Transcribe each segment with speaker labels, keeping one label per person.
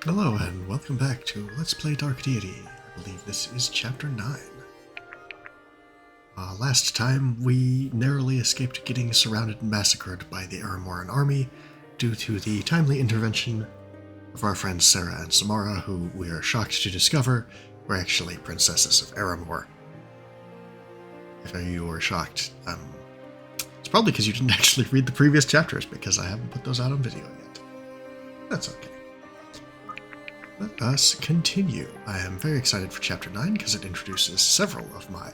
Speaker 1: Hello and welcome back to Let's Play Dark Deity. I believe this is Chapter 9. Last time we narrowly escaped getting surrounded and massacred by the Aramoran army due to the timely intervention of our friends Sarah and Samara, who we are shocked to discover were actually princesses of Aramor. If you were shocked, it's probably because you didn't actually read the previous chapters, because I haven't put those out on video yet. That's okay. Let us continue. I am very excited for Chapter 9 because it introduces several of my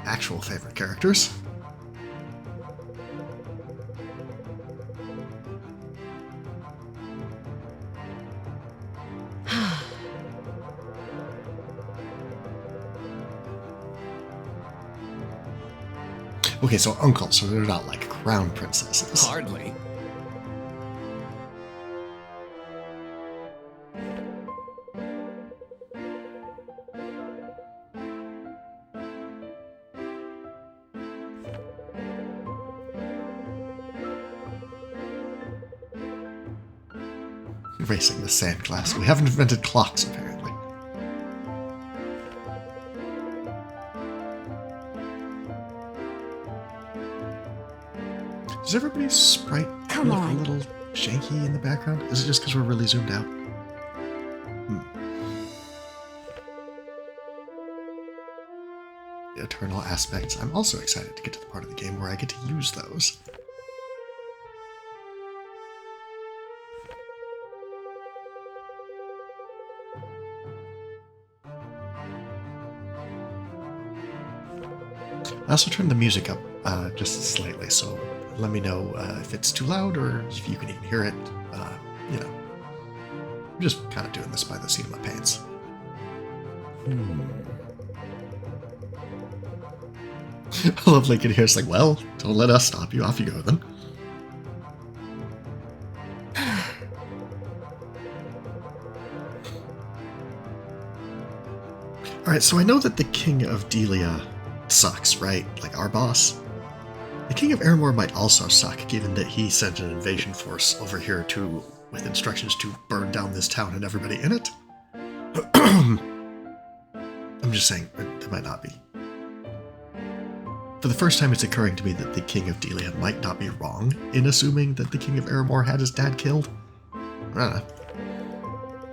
Speaker 1: actual favorite characters. Okay, so uncles, so they're not like crown princesses.
Speaker 2: Hardly.
Speaker 1: Erasing the sand glass. We haven't invented clocks, apparently. Does everybody's sprite
Speaker 3: Come
Speaker 1: look
Speaker 3: on.
Speaker 1: a little janky in the background? Is it just because we're really zoomed out? The eternal aspects. I'm also excited to get to the part of the game where I get to use those. I also turned the music up just slightly, so let me know if it's too loud or if you can even hear it. You know, I'm just kind of doing this by the seat of my pants. I love Lincoln here. It's like, well, don't let us stop you. Off you go then. Alright, so I know that the King of Delia sucks, right? Like our boss. The King of Aramor might also suck, given that he sent an invasion force over here with instructions to burn down this town and everybody in it. I'm just saying, it might not be. For the first time, it's occurring to me that the King of Delia might not be wrong in assuming that the King of Aramor had his dad killed. I don't know.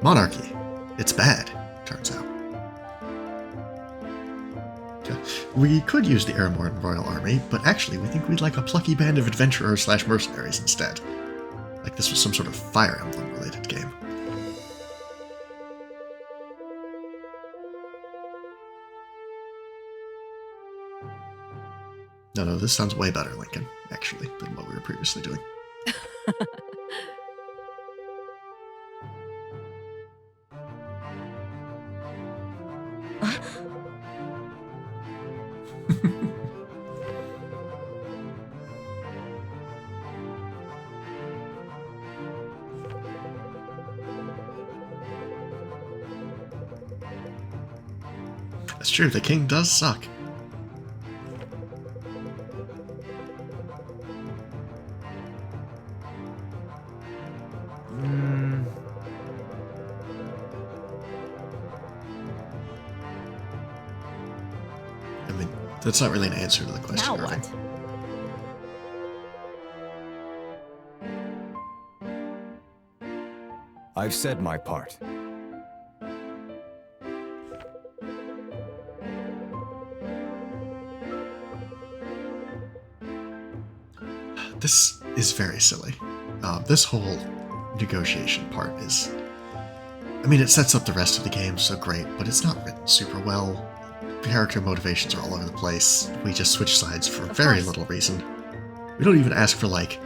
Speaker 1: Monarchy. It's bad, turns out. We could use the Aramoran Royal Army, but actually we think we'd like a plucky band of adventurers / mercenaries instead. Like this was some sort of Fire Emblem related game. No, this sounds way better, Lincoln, actually, than what we were previously doing. That's true, the king does suck. I mean, that's not really an answer to the question.
Speaker 3: Now what?
Speaker 2: I've said my part.
Speaker 1: This is very silly. This whole negotiation part is... I mean, it sets up the rest of the game so great, but it's not written super well. Character motivations are all over the place. We just switch sides for very little reason. We don't even ask for, like,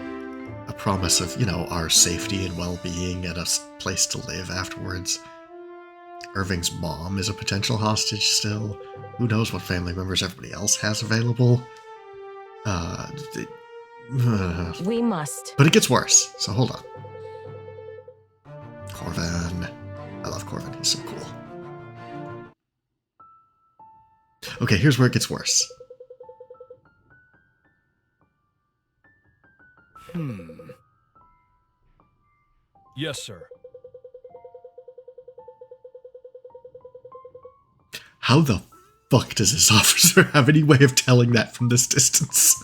Speaker 1: a promise of, you know, our safety and well-being and a place to live afterwards. Irving's mom is a potential hostage still. Who knows what family members everybody else has available.
Speaker 3: We must.
Speaker 1: But it gets worse, so hold on. Corvin. I love Corvin, he's so cool. Okay, here's where it gets worse.
Speaker 4: Yes, sir.
Speaker 1: How the fuck does this officer have any way of telling that from this distance?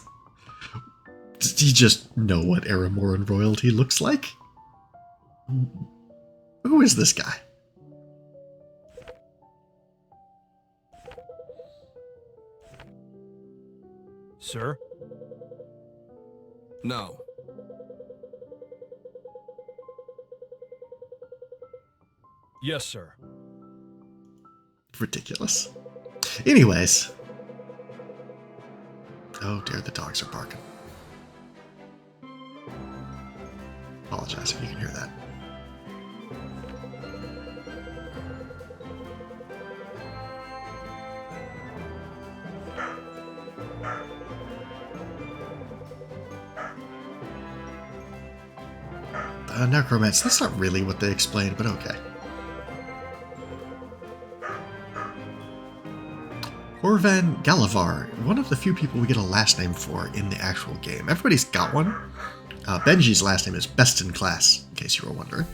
Speaker 1: Does he just know what Aramoran royalty looks like? Who is this guy?
Speaker 2: Sir?
Speaker 4: No.
Speaker 2: Yes, sir.
Speaker 1: Ridiculous. Anyways. Oh dear, the dogs are barking. Apologize if you can hear that. Necromancy, that's not really what they explained, but okay. Corvan Galavar, one of the few people we get a last name for in the actual game. Everybody's got one. Benji's last name is Best in Class, in case you were wondering.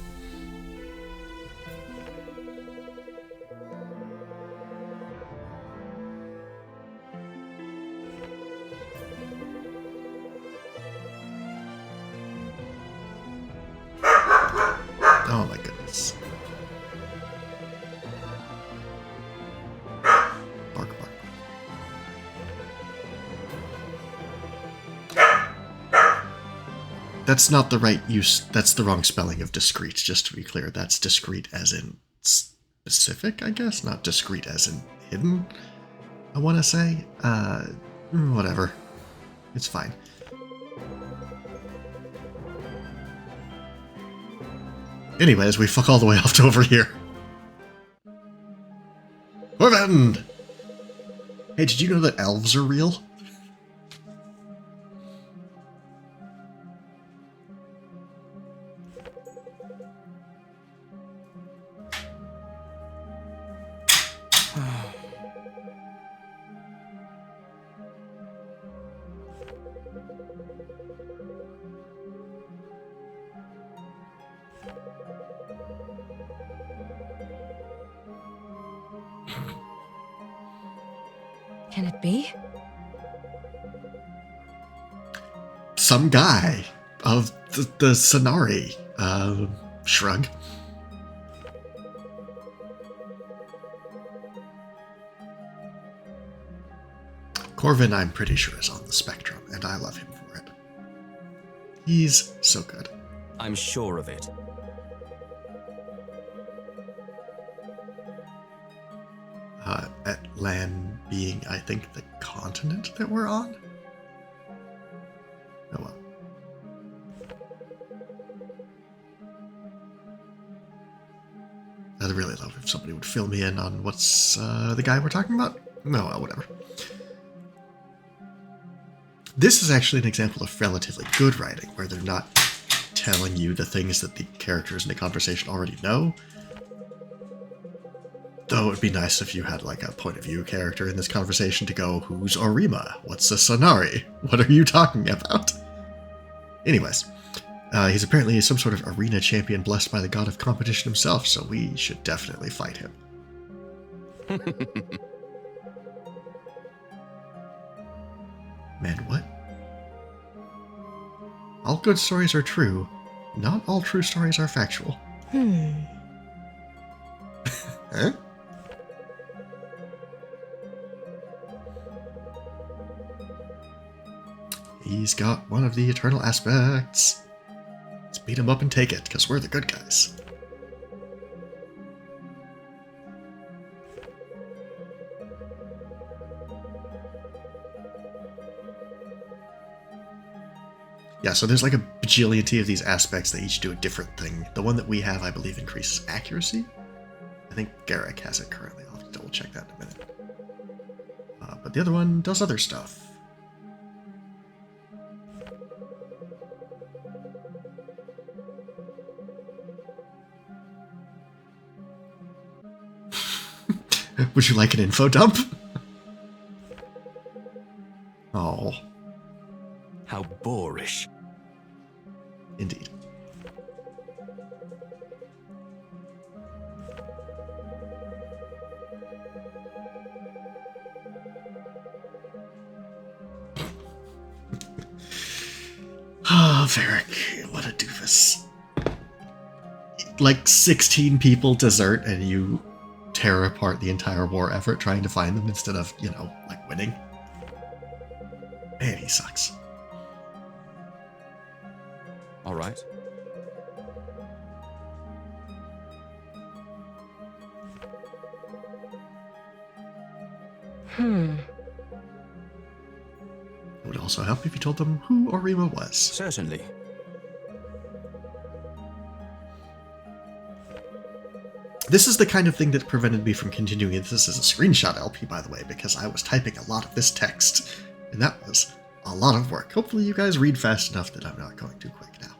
Speaker 1: Oh my goodness. Bark, bark. That's not the right use. That's the wrong spelling of discreet, just to be clear. That's discreet as in specific, I guess, not discreet as in hidden, I want to say. Whatever. It's fine. Anyways, we fuck all the way off to over here. Corvan! Hey, did you know that elves are real?
Speaker 3: Can it be?
Speaker 1: Some guy of the Sonari. Shrug. Corvin, I'm pretty sure, is on the spectrum, and I love him for it. He's so good.
Speaker 4: I'm sure of it.
Speaker 1: Atlan being, I think, the continent that we're on? Oh well. I'd really love if somebody would fill me in on what's the guy we're talking about. No, well, whatever. This is actually an example of relatively good writing, where they're not telling you the things that the characters in the conversation already know. Though it would be nice if you had like a point of view character in this conversation to go, who's Orima? What's a Sonari? What are you talking about? Anyways, he's apparently some sort of arena champion blessed by the god of competition himself, so we should definitely fight him. Man, what? All good stories are true. Not all true stories are factual. Huh? He's got one of the eternal aspects. Let's beat him up and take it, because we're the good guys. Yeah, so there's like a bajillion of these aspects that each do a different thing. The one that we have, I believe, increases accuracy. I think Garrick has it currently. I'll have to double check that in a minute. But the other one does other stuff. Would you like an info dump? Oh.
Speaker 4: How boorish.
Speaker 1: Indeed. Ah, Varric, what a doofus. Like 16 people desert and you tear apart the entire war effort trying to find them instead of, you know, like winning. Man, he sucks.
Speaker 4: All right.
Speaker 1: It would also help if you told them who Orima was.
Speaker 4: Certainly.
Speaker 1: This is the kind of thing that prevented me from continuing this as a screenshot LP, by the way, because I was typing a lot of this text, and that was a lot of work. Hopefully you guys read fast enough that I'm not going too quick now.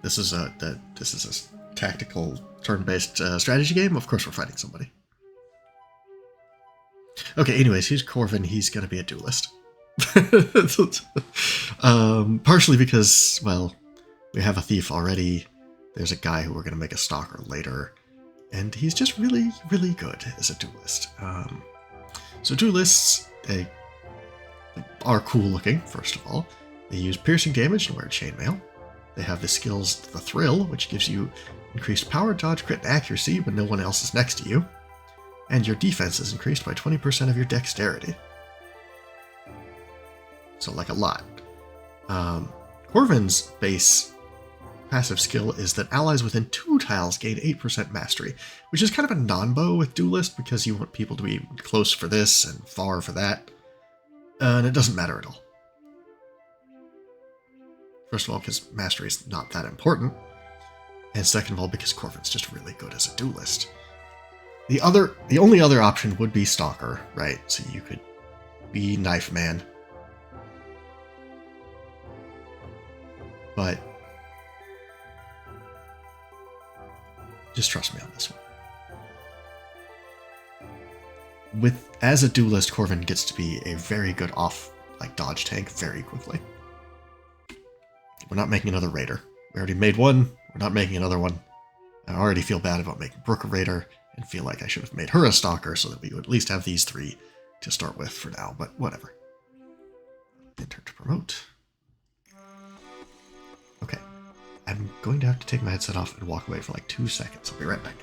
Speaker 1: This is a tactical turn-based strategy game. Of course we're fighting somebody. Okay, anyways, here's Corvin. He's going to be a duelist. Partially because, well, we have a thief already. There's a guy who we're going to make a stalker later. And he's just really, really good as a duelist. So duelists, they are cool looking, first of all. They use piercing damage and wear chainmail. They have the skills The Thrill, which gives you increased power, dodge, crit, and accuracy when no one else is next to you. And your defense is increased by 20% of your dexterity. So, like, a lot. Corvin's base passive skill is that allies within 2 tiles gain 8% mastery, which is kind of a non-bow with Duelist because you want people to be close for this and far for that. And it doesn't matter at all. First of all, because mastery is not that important. And second of all, because Corvin's just really good as a duelist. The only other option would be Stalker, right? So you could be Knife Man. But just trust me on this one. As a duelist, Corvin gets to be a very good dodge tank very quickly. We're not making another Raider. We already made one. We're not making another one. I already feel bad about making Brooke a Raider and feel like I should have made her a Stalker so that we would at least have these 3 to start with for now, but whatever. Enter to promote. Okay. I'm going to have to take my headset off and walk away for like 2 seconds. I'll be right back.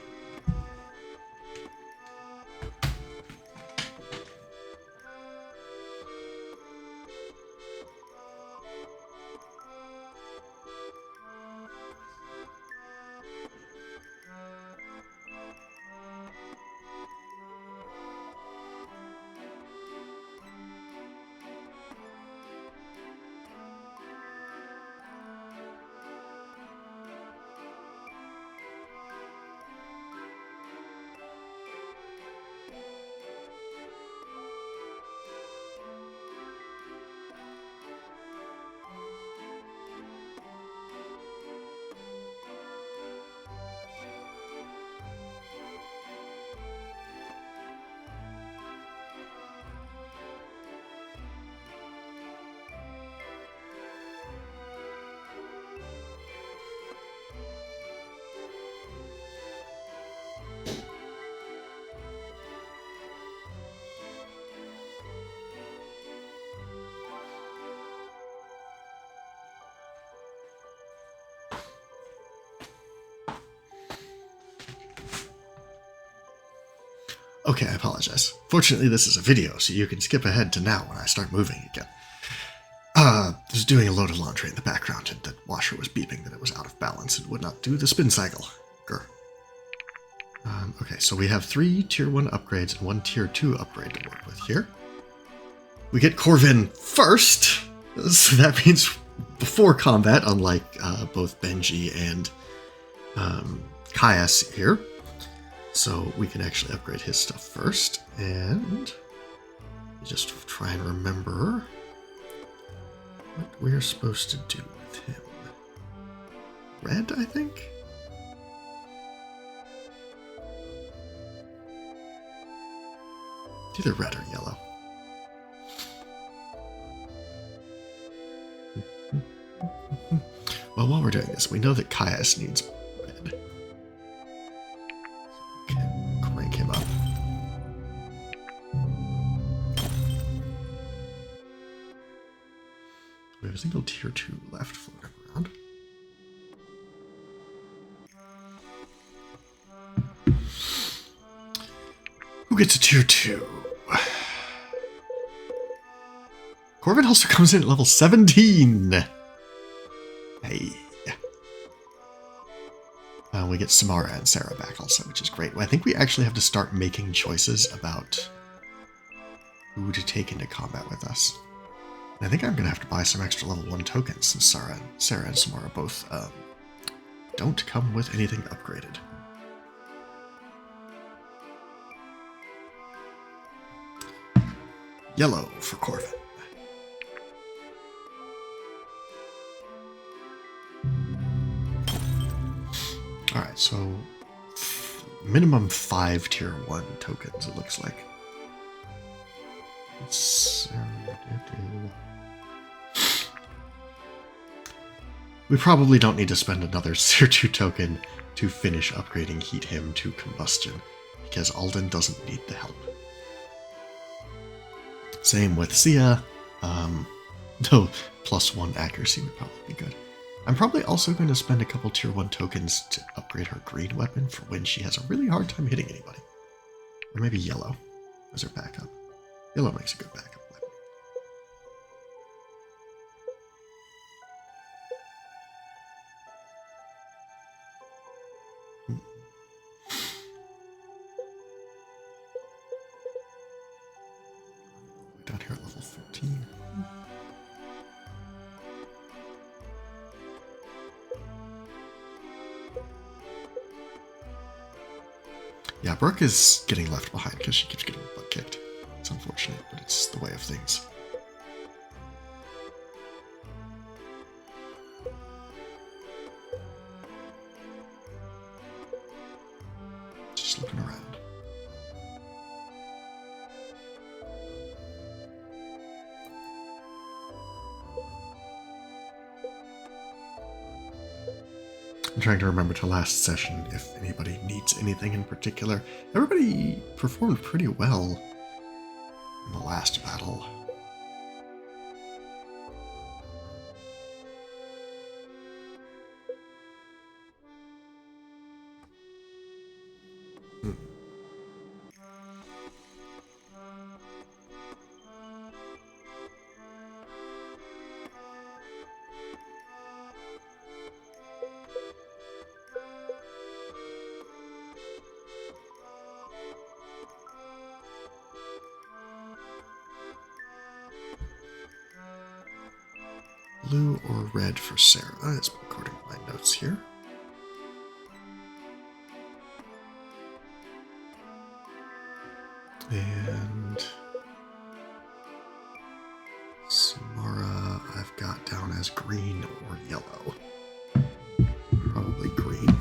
Speaker 1: Okay, I apologize. Fortunately, this is a video, so you can skip ahead to now when I start moving again. I was doing a load of laundry in the background, and the washer was beeping that it was out of balance and would not do the spin cycle. Grr. Okay, so we have 3 Tier 1 upgrades and 1 Tier 2 upgrade to work with here. We get Corvin first, so that means before combat, unlike both Benji and Caius here. So we can actually upgrade his stuff first, and just try and remember what we're supposed to do with him. Red, I think? It's either red or yellow. Well, while we're doing this, we know that Caius needs red. Crank him up. tier 2 left floating around. Who gets a tier 2? Corvin also comes in at level 17. Hey. We get Samara and Sarah back also, which is great. I think we actually have to start making choices about who to take into combat with us. And I think I'm going to have to buy some extra level 1 tokens since Sarah and Samara both don't come with anything upgraded. Yellow for Corvin. Alright, so minimum 5 tier 1 tokens, it looks like. We probably don't need to spend another tier 2 token to finish upgrading Heat him to Combustion, because Alden doesn't need the help. Same with Sia, though +1 accuracy would probably be good. I'm probably also going to spend a couple tier 1 tokens to upgrade her green weapon for when she has a really hard time hitting anybody. Or maybe yellow as her backup. Yellow makes a good backup weapon. Down here at level 13. Yeah, Brooke is getting left behind because she keeps getting her butt kicked. It's unfortunate, but it's the way of things. Just looking around. I'm trying to remember to last session if anybody needs anything in particular. Everybody performed pretty well in the last battle. Blue or red for Sarah, as according to my notes here. And Samara I've got down as green or yellow. Probably green.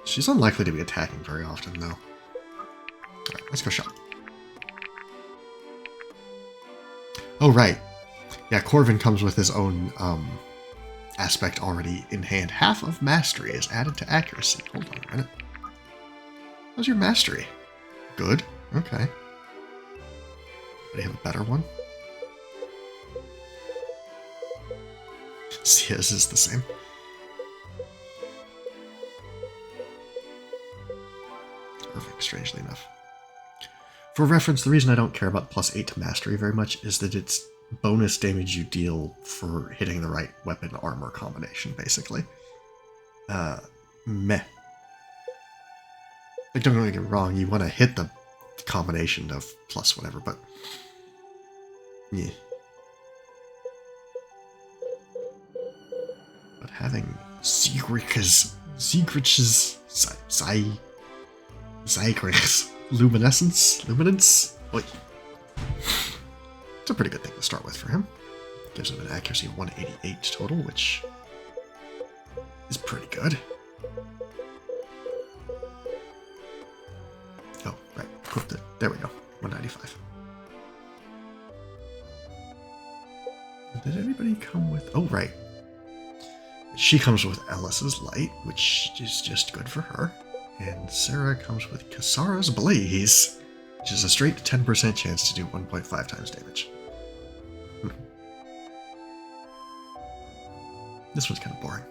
Speaker 1: She's unlikely to be attacking very often, though. Alright, let's go shop. Oh, right. Yeah, Corvin comes with his own aspect already in hand. Half of mastery is added to accuracy. Hold on a minute. How's your mastery? Good. Okay. Do you have a better one? Sia's is the same. Perfect, strangely enough. For reference, the reason I don't care about +8 to mastery very much is that it's bonus damage you deal for hitting the right weapon armor combination, basically. Meh. Like, don't get me wrong, you want to hit the combination of plus whatever, but yeah. But having Zygrix's luminance? Wait. It's a pretty good thing to start with for him. Gives him an accuracy of 188 total, which is pretty good. Oh, right. Equipped it. There we go. 195. Did anybody come with... Oh, right. She comes with Ellis's Light, which is just good for her. And Sarah comes with Kasara's Blaze, which is a straight 10% chance to do 1.5 times damage. This one's kind of boring.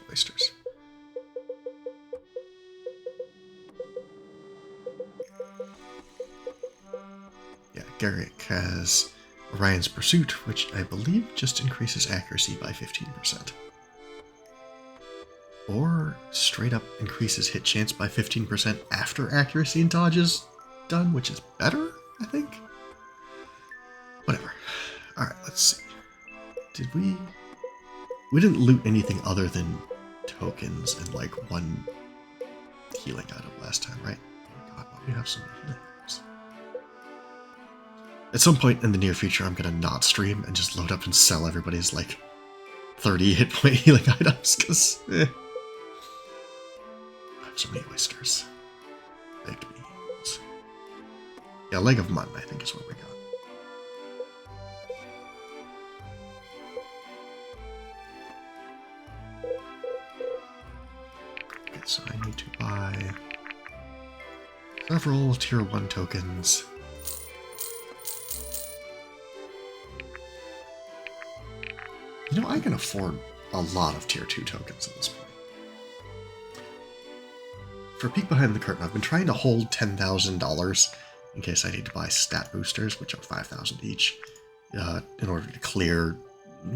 Speaker 1: Oysters. Yeah, Garrick has Orion's Pursuit, which I believe just increases accuracy by 15%. Or straight up increases hit chance by 15% after accuracy and dodge is done, which is better, I think? Whatever. Alright, let's see. Did we... We didn't loot anything other than tokens and like one healing item last time, right? Oh my god, why do we have so many healing items? At some point in the near future, I'm gonna not stream and just load up and sell everybody's like 30 hit point healing items, because I have so many oysters. Baked beans. Yeah, leg of mutton, I think is what we got. So I need to buy several tier 1 tokens. You know, I can afford a lot of tier 2 tokens at this point. For a peek behind the curtain, I've been trying to hold $10,000 in case I need to buy stat boosters, which are 5,000 each, in order to clear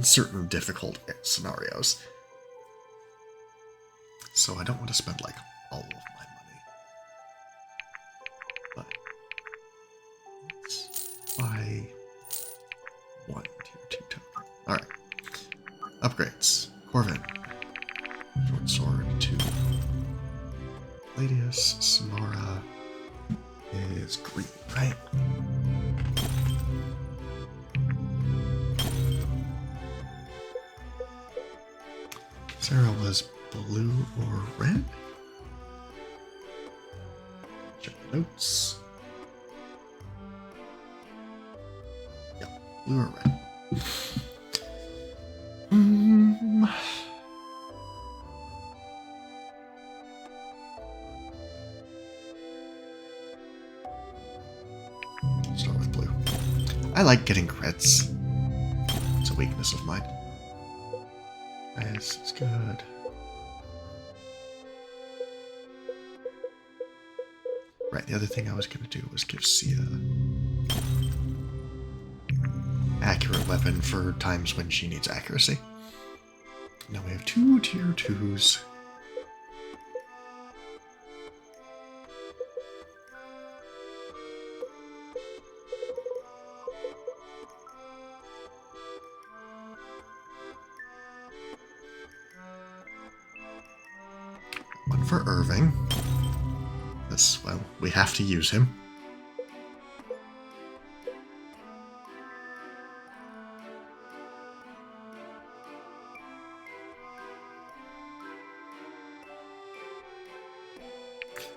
Speaker 1: certain difficult scenarios. So I don't want to spend, like, all of my money. But let's buy one tier 2 token. Alright. Upgrades. Corvin. Short sword to Gladius. Samara is green, right? Sarah was blue or red? Check the notes. Yeah, blue or red. Start with blue. I like getting crits. It's a weakness of mine. Nice, it's good. Right, the other thing I was going to do was give Sia accurate weapon for times when she needs accuracy. Now we have 2 tier 2s. One for Irving. This, well, we have to use him.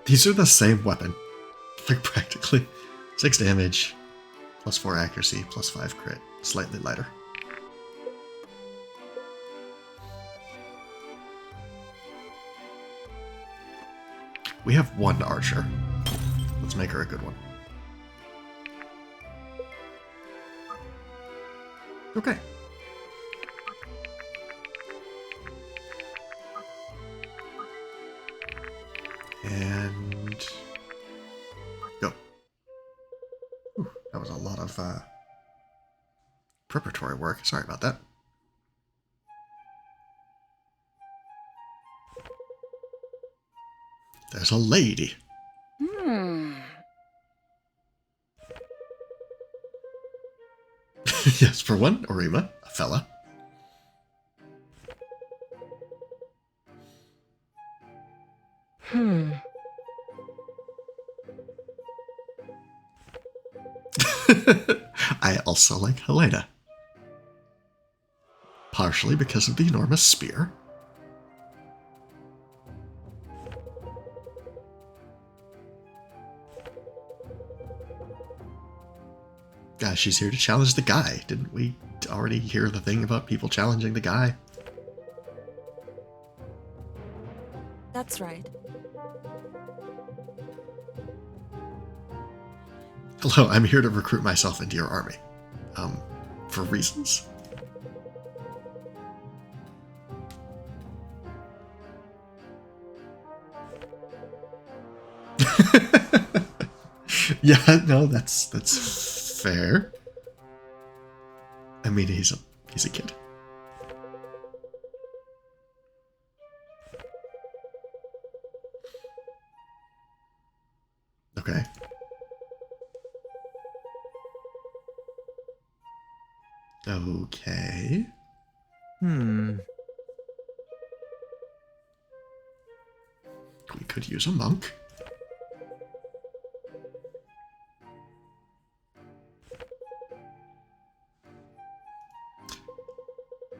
Speaker 1: These are the same weapon. Like, practically. 6 damage, plus 4 accuracy, plus 5 crit. Slightly lighter. We have 1 archer. Let's make her a good one. Okay. And go. Whew, that was a lot of preparatory work. Sorry about that. There's a lady. Yes, for one, Arima, a fella. I also like Helena. Partially because of the enormous spear. Gosh, she's here to challenge the guy. Didn't we already hear the thing about people challenging the guy?
Speaker 3: That's right.
Speaker 1: Hello, I'm here to recruit myself into your army. For reasons. Yeah, no, that's fair. I mean, he's a kid. Okay. Okay.
Speaker 4: Hmm.
Speaker 1: We could use a monk.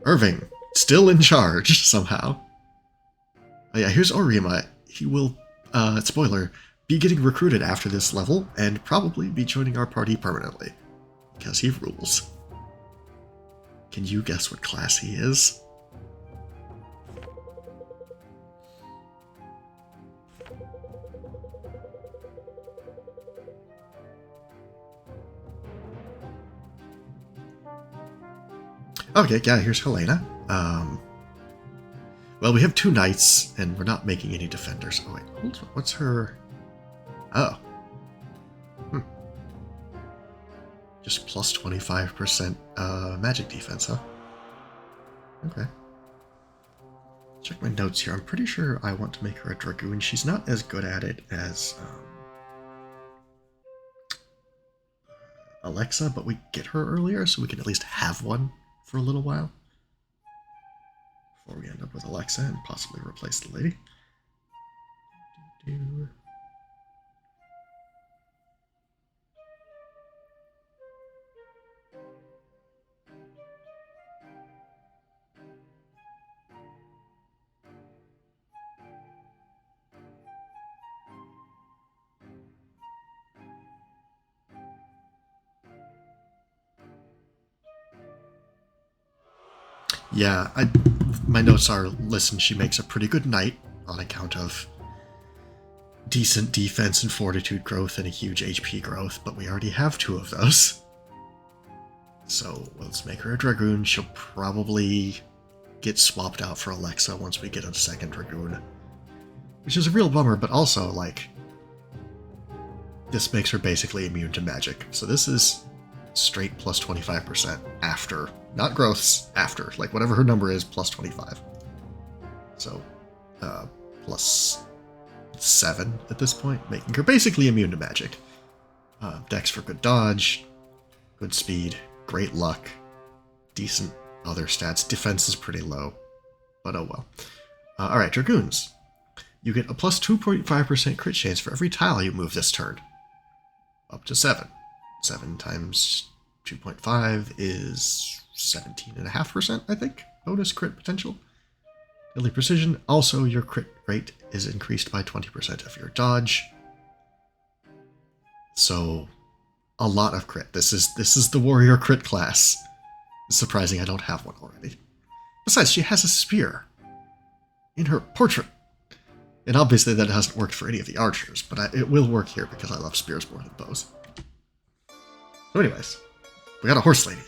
Speaker 1: Irving, still in charge somehow. Oh yeah, here's Orima. He will, spoiler, be getting recruited after this level and probably be joining our party permanently. Because he rules. Can you guess what class he is? Okay, yeah, here's Helena. Well, we have 2 knights, and we're not making any defenders. Oh, wait, hold on. What's her... Oh. Just plus 25% magic defense, huh? Okay. Check my notes here. I'm pretty sure I want to make her a Dragoon. She's not as good at it as Alexa, but we get her earlier, so we can at least have one for a little while. Before we end up with Alexa and possibly replace the lady. Yeah, my notes are, listen, she makes a pretty good knight on account of decent defense and fortitude growth and a huge HP growth, but we already have 2 of those. So let's make her a Dragoon. She'll probably get swapped out for Alexa once we get a second Dragoon. Which is a real bummer, but also, like, this makes her basically immune to magic. So this is straight plus 25% after. Not growths, after. Like, whatever her number is, plus 25. So, plus 7 at this point, making her basically immune to magic. Dex for good dodge, good speed, great luck, decent other stats. Defense is pretty low, but oh well. Alright, Dragoons. You get a plus 2.5% crit chance for every tile you move this turn. Up to 7. 7 times 2.5 is 17.5%, I think. Bonus crit potential. Deadly precision. Also, your crit rate is increased by 20% of your dodge. So, a lot of crit. This is the warrior crit class. It's surprising I don't have one already. Besides, she has a spear in her portrait. And obviously that hasn't worked for any of the archers, but it will work here because I love spears more than bows. So anyways, we got a horse lady.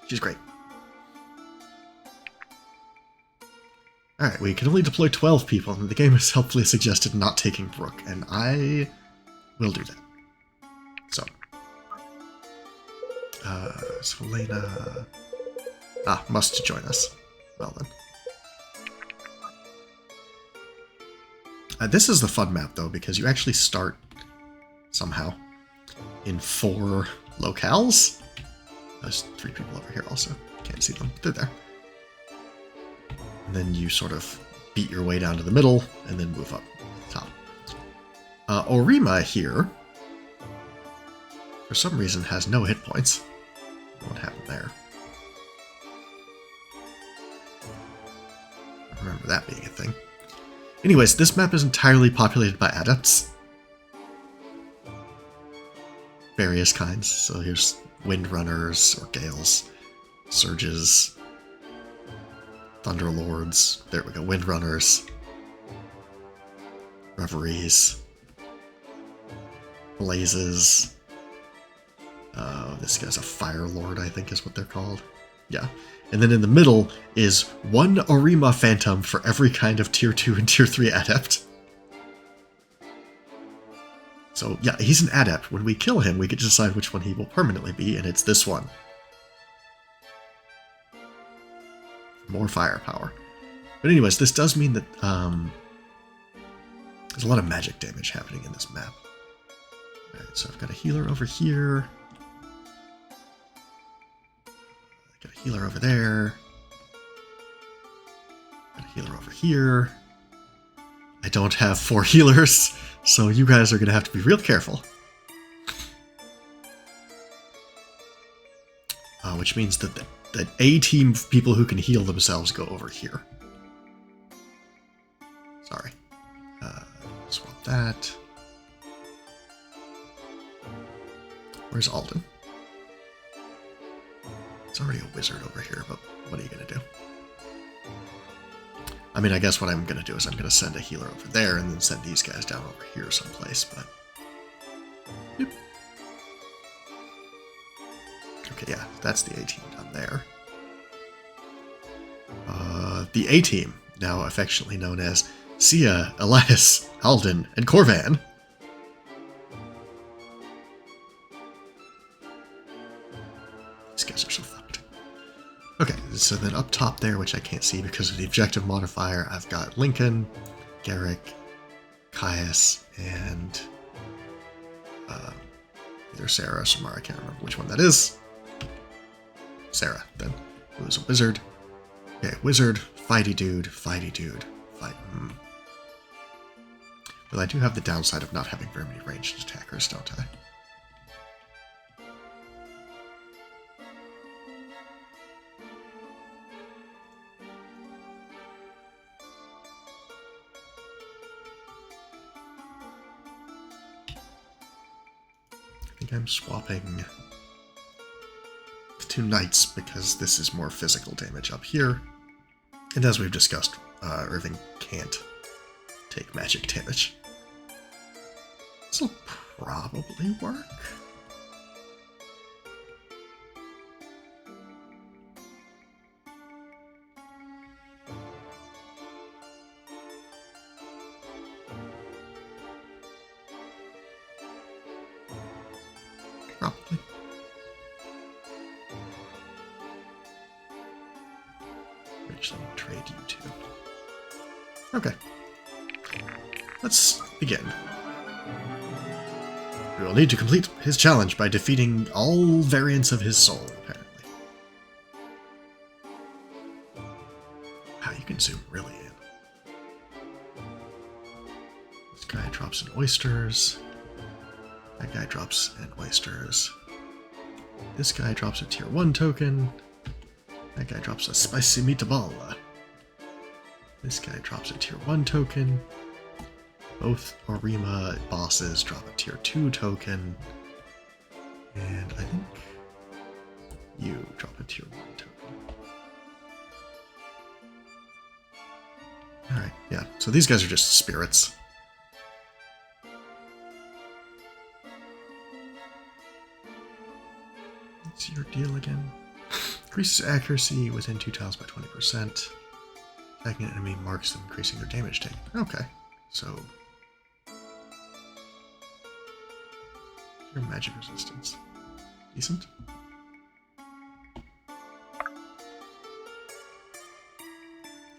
Speaker 1: She's great. Alright, we can only deploy 12 people, and the game has helpfully suggested not taking Brooke, and I will do that. So. So Elena... must join us. Well then. This is the fun map, though, because you actually start, somehow, in 4 locales. There's 3 people over here also. Can't see them. They're there. And then you sort of beat your way down to the middle, and then move up top. Orima here, for some reason, has no hit points. What happened there? I remember that being a thing. Anyways, this map is entirely populated by adepts. Various kinds. So here's Windrunners, or Gales, Surges, Thunderlords. There we go, Windrunners, Reveries, Blazes, This guy's a Fire Lord, I think is what they're called. Yeah. And then in the middle is one Orima Phantom for every kind of Tier 2 and Tier 3 Adept. So, yeah, he's an Adept. When we kill him, we get to decide which one he will permanently be, and it's this one. More firepower. But anyways, this does mean that there's a lot of magic damage happening in this map. Alright, so I've got a healer over here. Got a healer over there. Got a healer over here. I don't have 4 healers, so you guys are going to have to be real careful. Which means that that a team of people who can heal themselves go over here. Sorry. Swap that. Where's Alden? It's already a wizard over here, but what are you going to do? I mean, I guess what I'm going to do is I'm going to send a healer over there and then send these guys down over here someplace, but... Yep. Okay, yeah, that's the A-team down there. The A-team, now affectionately known as Sia, Elias, Alden, and Corvan. These guys are so fucked. Okay, so then up top there, which I can't see because of the objective modifier, I've got Lincoln, Garrick, Caius, and either Sarah or Samara. I can't remember which one that is. Sarah, then, who is a wizard. Okay, wizard, fighty dude, fight. Well, I do have the downside of not having very many ranged attackers, don't I? I think I'm swapping the 2 knights because this is more physical damage up here. And as we've discussed, Irving can't take magic damage. This will probably work. Probably. Actually, trade you two. Okay. Let's begin. We will need to complete his challenge by defeating all variants of his soul, apparently. Wow, you can zoom really in. This guy drops in oysters. That guy drops in oysters. This guy drops a tier 1 token. That guy drops a spicy meatball. This guy drops a tier 1 token. Both Orima bosses drop a tier 2 token. And I think you drop a tier 1 token. Alright, yeah. So these guys are just spirits. What's your deal again? Increases accuracy within 2 tiles by 20%. Attacking an enemy marks them, increasing their damage taken. Okay, so your magic resistance. Decent.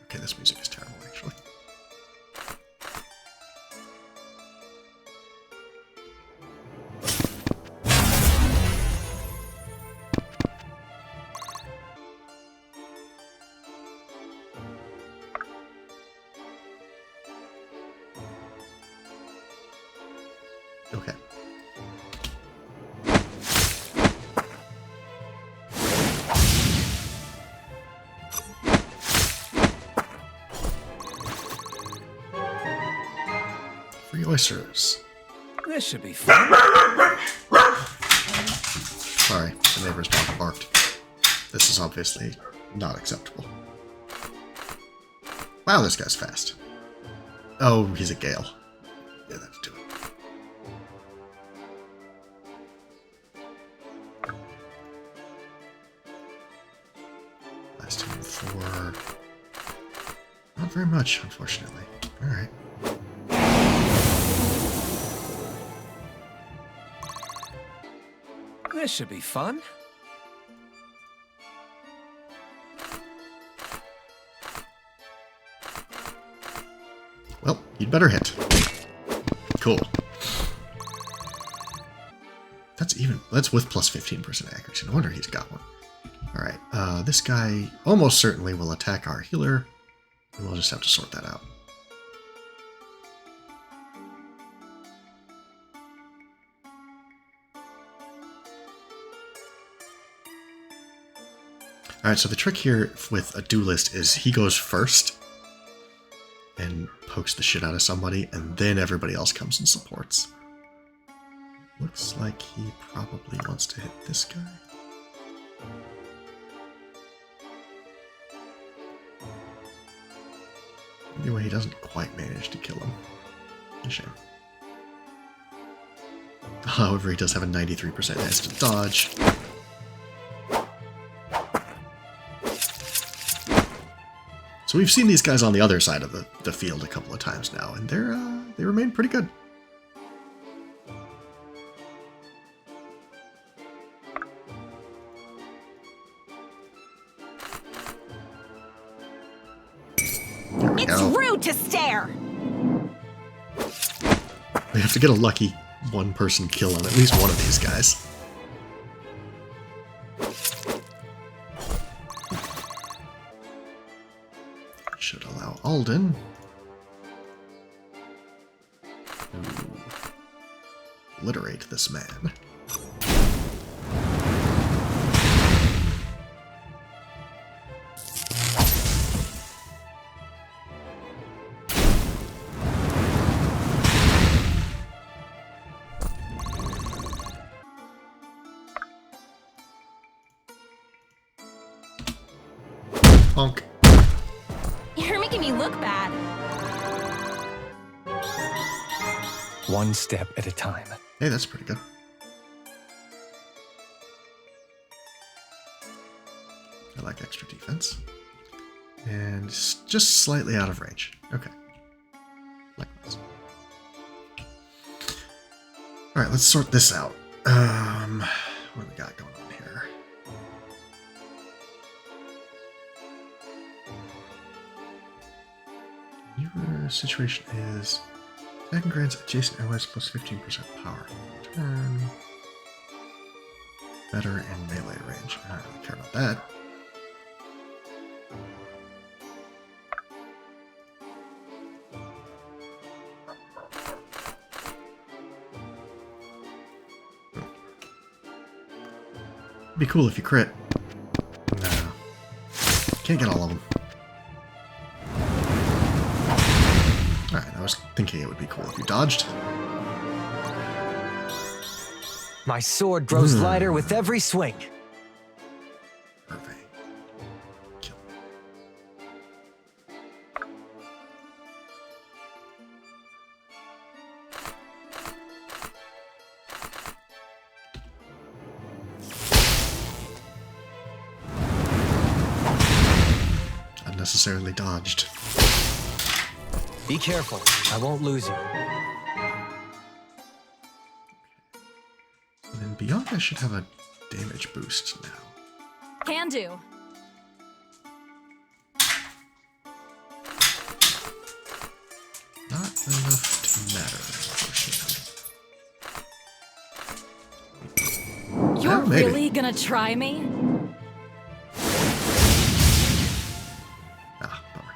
Speaker 1: Okay, this music is terrible, actually. Okay. Free oysters.
Speaker 4: This should be fun.
Speaker 1: Sorry, the neighbor's dog barked. This is obviously not acceptable. Wow, this guy's fast. Oh, he's a Gale. Yeah, that's do it. Last him for not very much, unfortunately. Alright.
Speaker 4: This should be fun.
Speaker 1: Well, you'd better hit. Cool. That's with plus 15% accuracy. No wonder he's got one. Alright, this guy almost certainly will attack our healer, and we'll just have to sort that out. Alright, so the trick here with a duelist is he goes first and pokes the shit out of somebody, and then everybody else comes and supports. Looks like he probably wants to hit this guy. Anyway, he doesn't quite manage to kill him. A shame. However, he does have a 93% chance to dodge. So we've seen these guys on the other side of the field a couple of times now, and they remain pretty good.
Speaker 3: It's rude to stare!
Speaker 1: We have to get a lucky one-person kill on at least one of these guys. Should allow Alden to obliterate this man. Honk.
Speaker 3: You're making me look bad.
Speaker 4: One step at a time.
Speaker 1: Hey, that's pretty good. I like extra defense. And just slightly out of range. Okay. Likewise. Alright, let's sort this out. What do we got going on here? Your situation is attacking grants adjacent allies plus 15% power. Turn. Better in melee range. I don't really care about that. It'd be cool if you crit. No. Can't get all of them. Alright, I was thinking it would be cool if you dodged.
Speaker 5: My sword grows lighter with every swing.
Speaker 1: Perfect. Kill. Unnecessarily dodged.
Speaker 5: Be careful, I won't lose you.
Speaker 1: And then Bianca should have a damage boost now.
Speaker 3: Can do.
Speaker 1: Not enough to matter, unfortunately.
Speaker 3: You're
Speaker 1: Yeah, maybe.
Speaker 3: really gonna try me?
Speaker 1: Ah, bummer.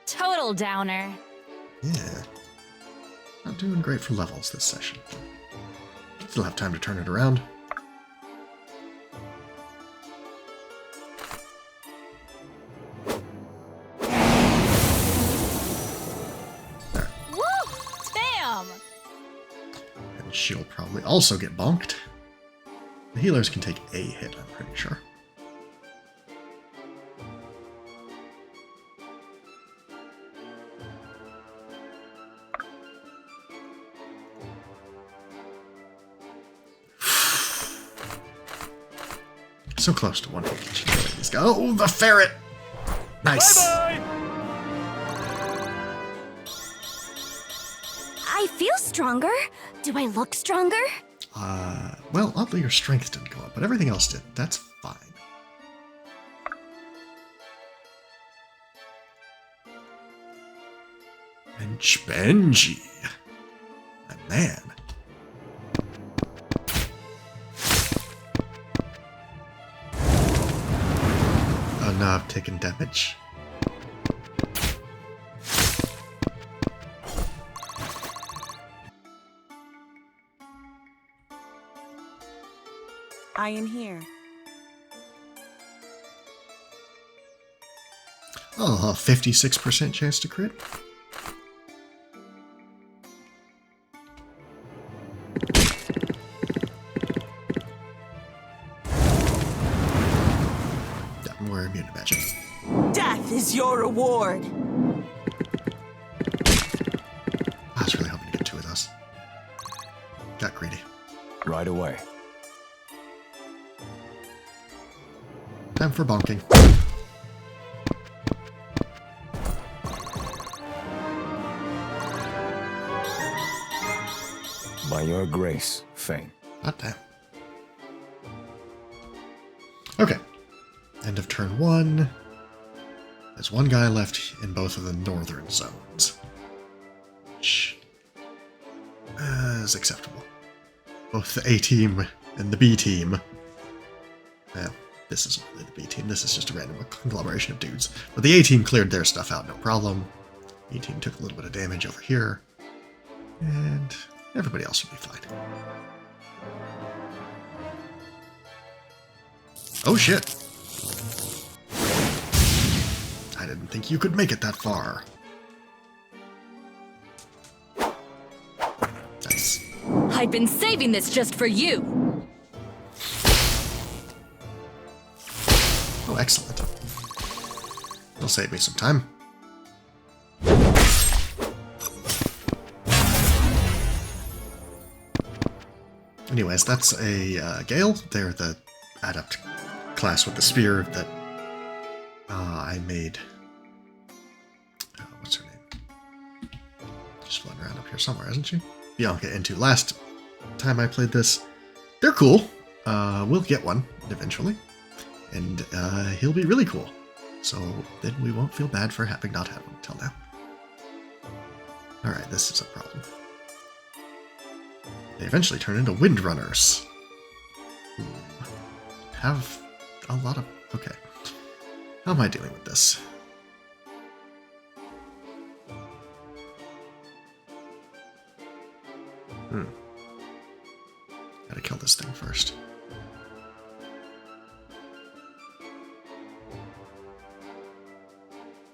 Speaker 3: Total downer.
Speaker 1: Yeah. Not doing great for levels this session. Still have time to turn it around. There.
Speaker 3: Woo! Damn!
Speaker 1: And she'll probably also get bonked. The healers can take a hit, I'm pretty sure. So close to one hit each. These guys. Oh, the ferret! Nice.
Speaker 2: Bye-bye!
Speaker 6: I feel stronger. Do I look stronger?
Speaker 1: Well, oddly your strength didn't go up, but everything else did. That's fine. And Benji. My man. Oh no, I've taken damage.
Speaker 7: I am here.
Speaker 1: Oh, a 56% chance to crit. Yeah, we're immune to magic.
Speaker 7: Death is your reward.
Speaker 1: I was really hoping to get two of those. Got greedy.
Speaker 4: Right away.
Speaker 1: Time for bonking.
Speaker 4: By your grace, Fane.
Speaker 1: Not that. Okay. End of turn 1. There's one guy left in both of the northern zones. Which is acceptable. Both the A team and the B team. Yeah, this isn't really the B team. This is just a random conglomeration of dudes. But the A team cleared their stuff out, no problem. B team took a little bit of damage over here. And everybody else will be fine. Oh shit! I didn't think you could make it that far. Nice.
Speaker 3: I've been saving this just for you.
Speaker 1: Oh, excellent. It'll save me some time. Anyways, that's a Gale. They're the adept class with the spear that I made. What's her name? Just floating around up here somewhere, isn't she? Bianca into. Last time I played this, they're cool. We'll get one eventually, and he'll be really cool. So then we won't feel bad for having not had one until now. All right, this is a problem. They eventually turn into windrunners. Have a lot of... Okay. How am I dealing with this? Gotta kill this thing first.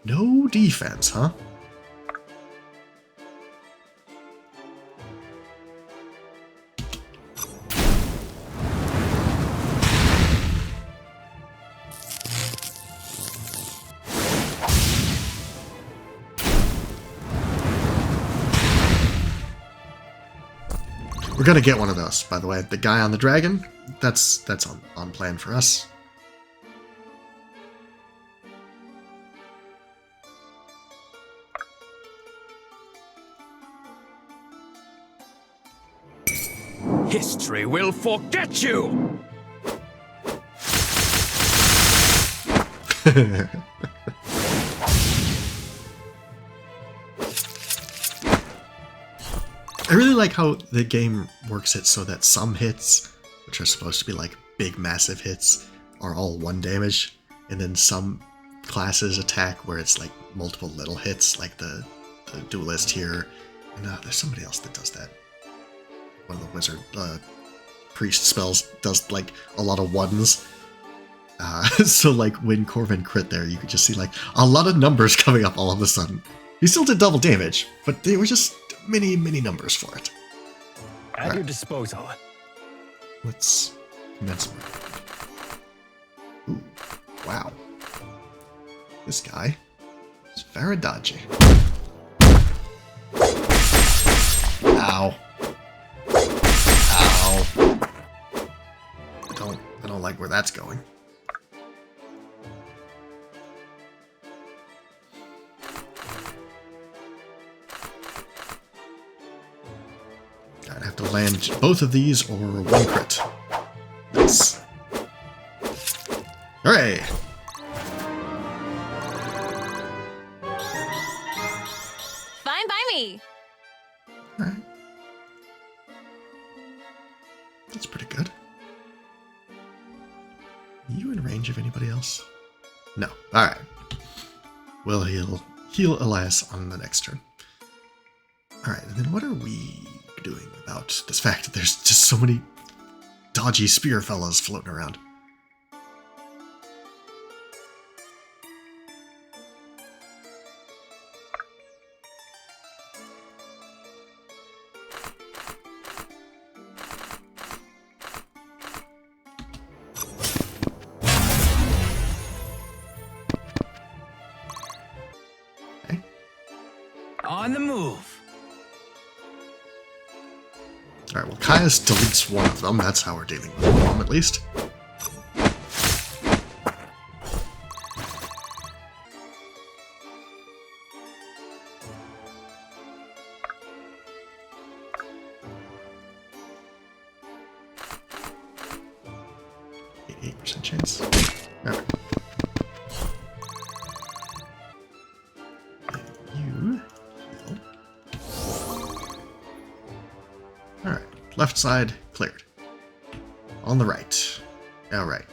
Speaker 1: No defense, huh? We're gonna get one of those, by the way. The guy on the dragon, that's on plan for us.
Speaker 2: History will forget you!
Speaker 1: I really like how the game works it so that some hits, which are supposed to be like big massive hits, are all 1 damage, and then some classes attack where it's like multiple little hits, like the duelist here, and there's somebody else that does that. One of the wizard priest spells does like a lot of 1s. So like when Corvin crit there, you could just see like a lot of numbers coming up all of a sudden. He still did double damage, but they were just many numbers for it.
Speaker 4: At your disposal.
Speaker 1: Let's commence. Ooh, wow. This guy is very dodgy. Ow. Ow. I don't don't like where that's going. I'd have to land both of these or one crit. Nice. Hooray!
Speaker 3: Fine by me.
Speaker 1: Alright. That's pretty good. Are you in range of anybody else? No. Alright. We'll heal Elias on the next turn. Alright, and then what are we doing about this fact that there's just so many dodgy spear fellows floating around?
Speaker 2: On the move.
Speaker 1: Alright, well, Caius deletes one of them. That's how we're dealing with them, at least. %, chance. Alright. You heal. Alright. Left side cleared. On the right. Alright.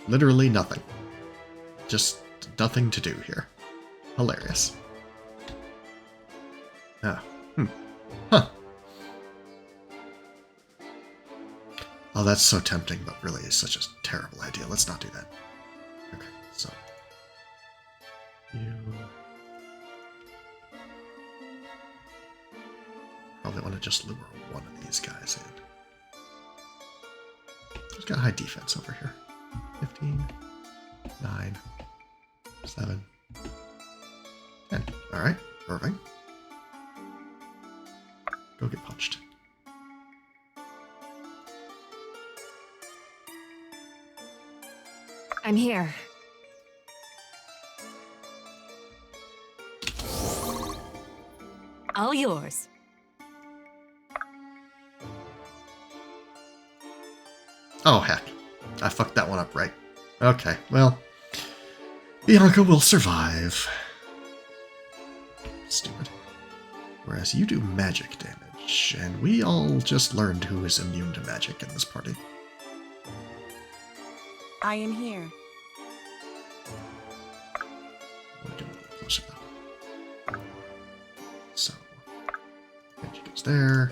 Speaker 1: Literally nothing. Just nothing to do here. Hilarious. Ah. Huh. Oh, that's so tempting, but really is such a terrible idea. Let's not do that. Okay, so... You... Probably want to just lure one of these guys in. He's got high defense over here. 15, 9, 7, 10. Alright, Irving. Go get punched.
Speaker 3: I'm here. All yours.
Speaker 1: Oh, heck. I fucked that one up right. Okay, well. Bianca will survive. Stupid. Whereas you do magic damage, and we all just learned who is immune to magic in this party.
Speaker 7: I am here.
Speaker 1: We're getting a little closer though. So, magic goes there.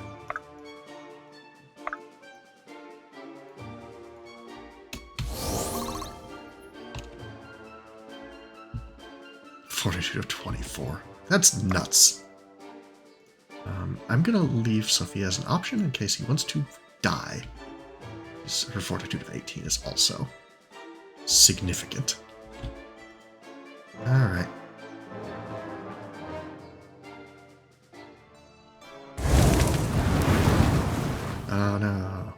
Speaker 1: Fortitude of 24. That's nuts. I'm gonna leave Sophia as an option in case he wants to die. Her fortitude of 18 is also significant. Alright. Oh no.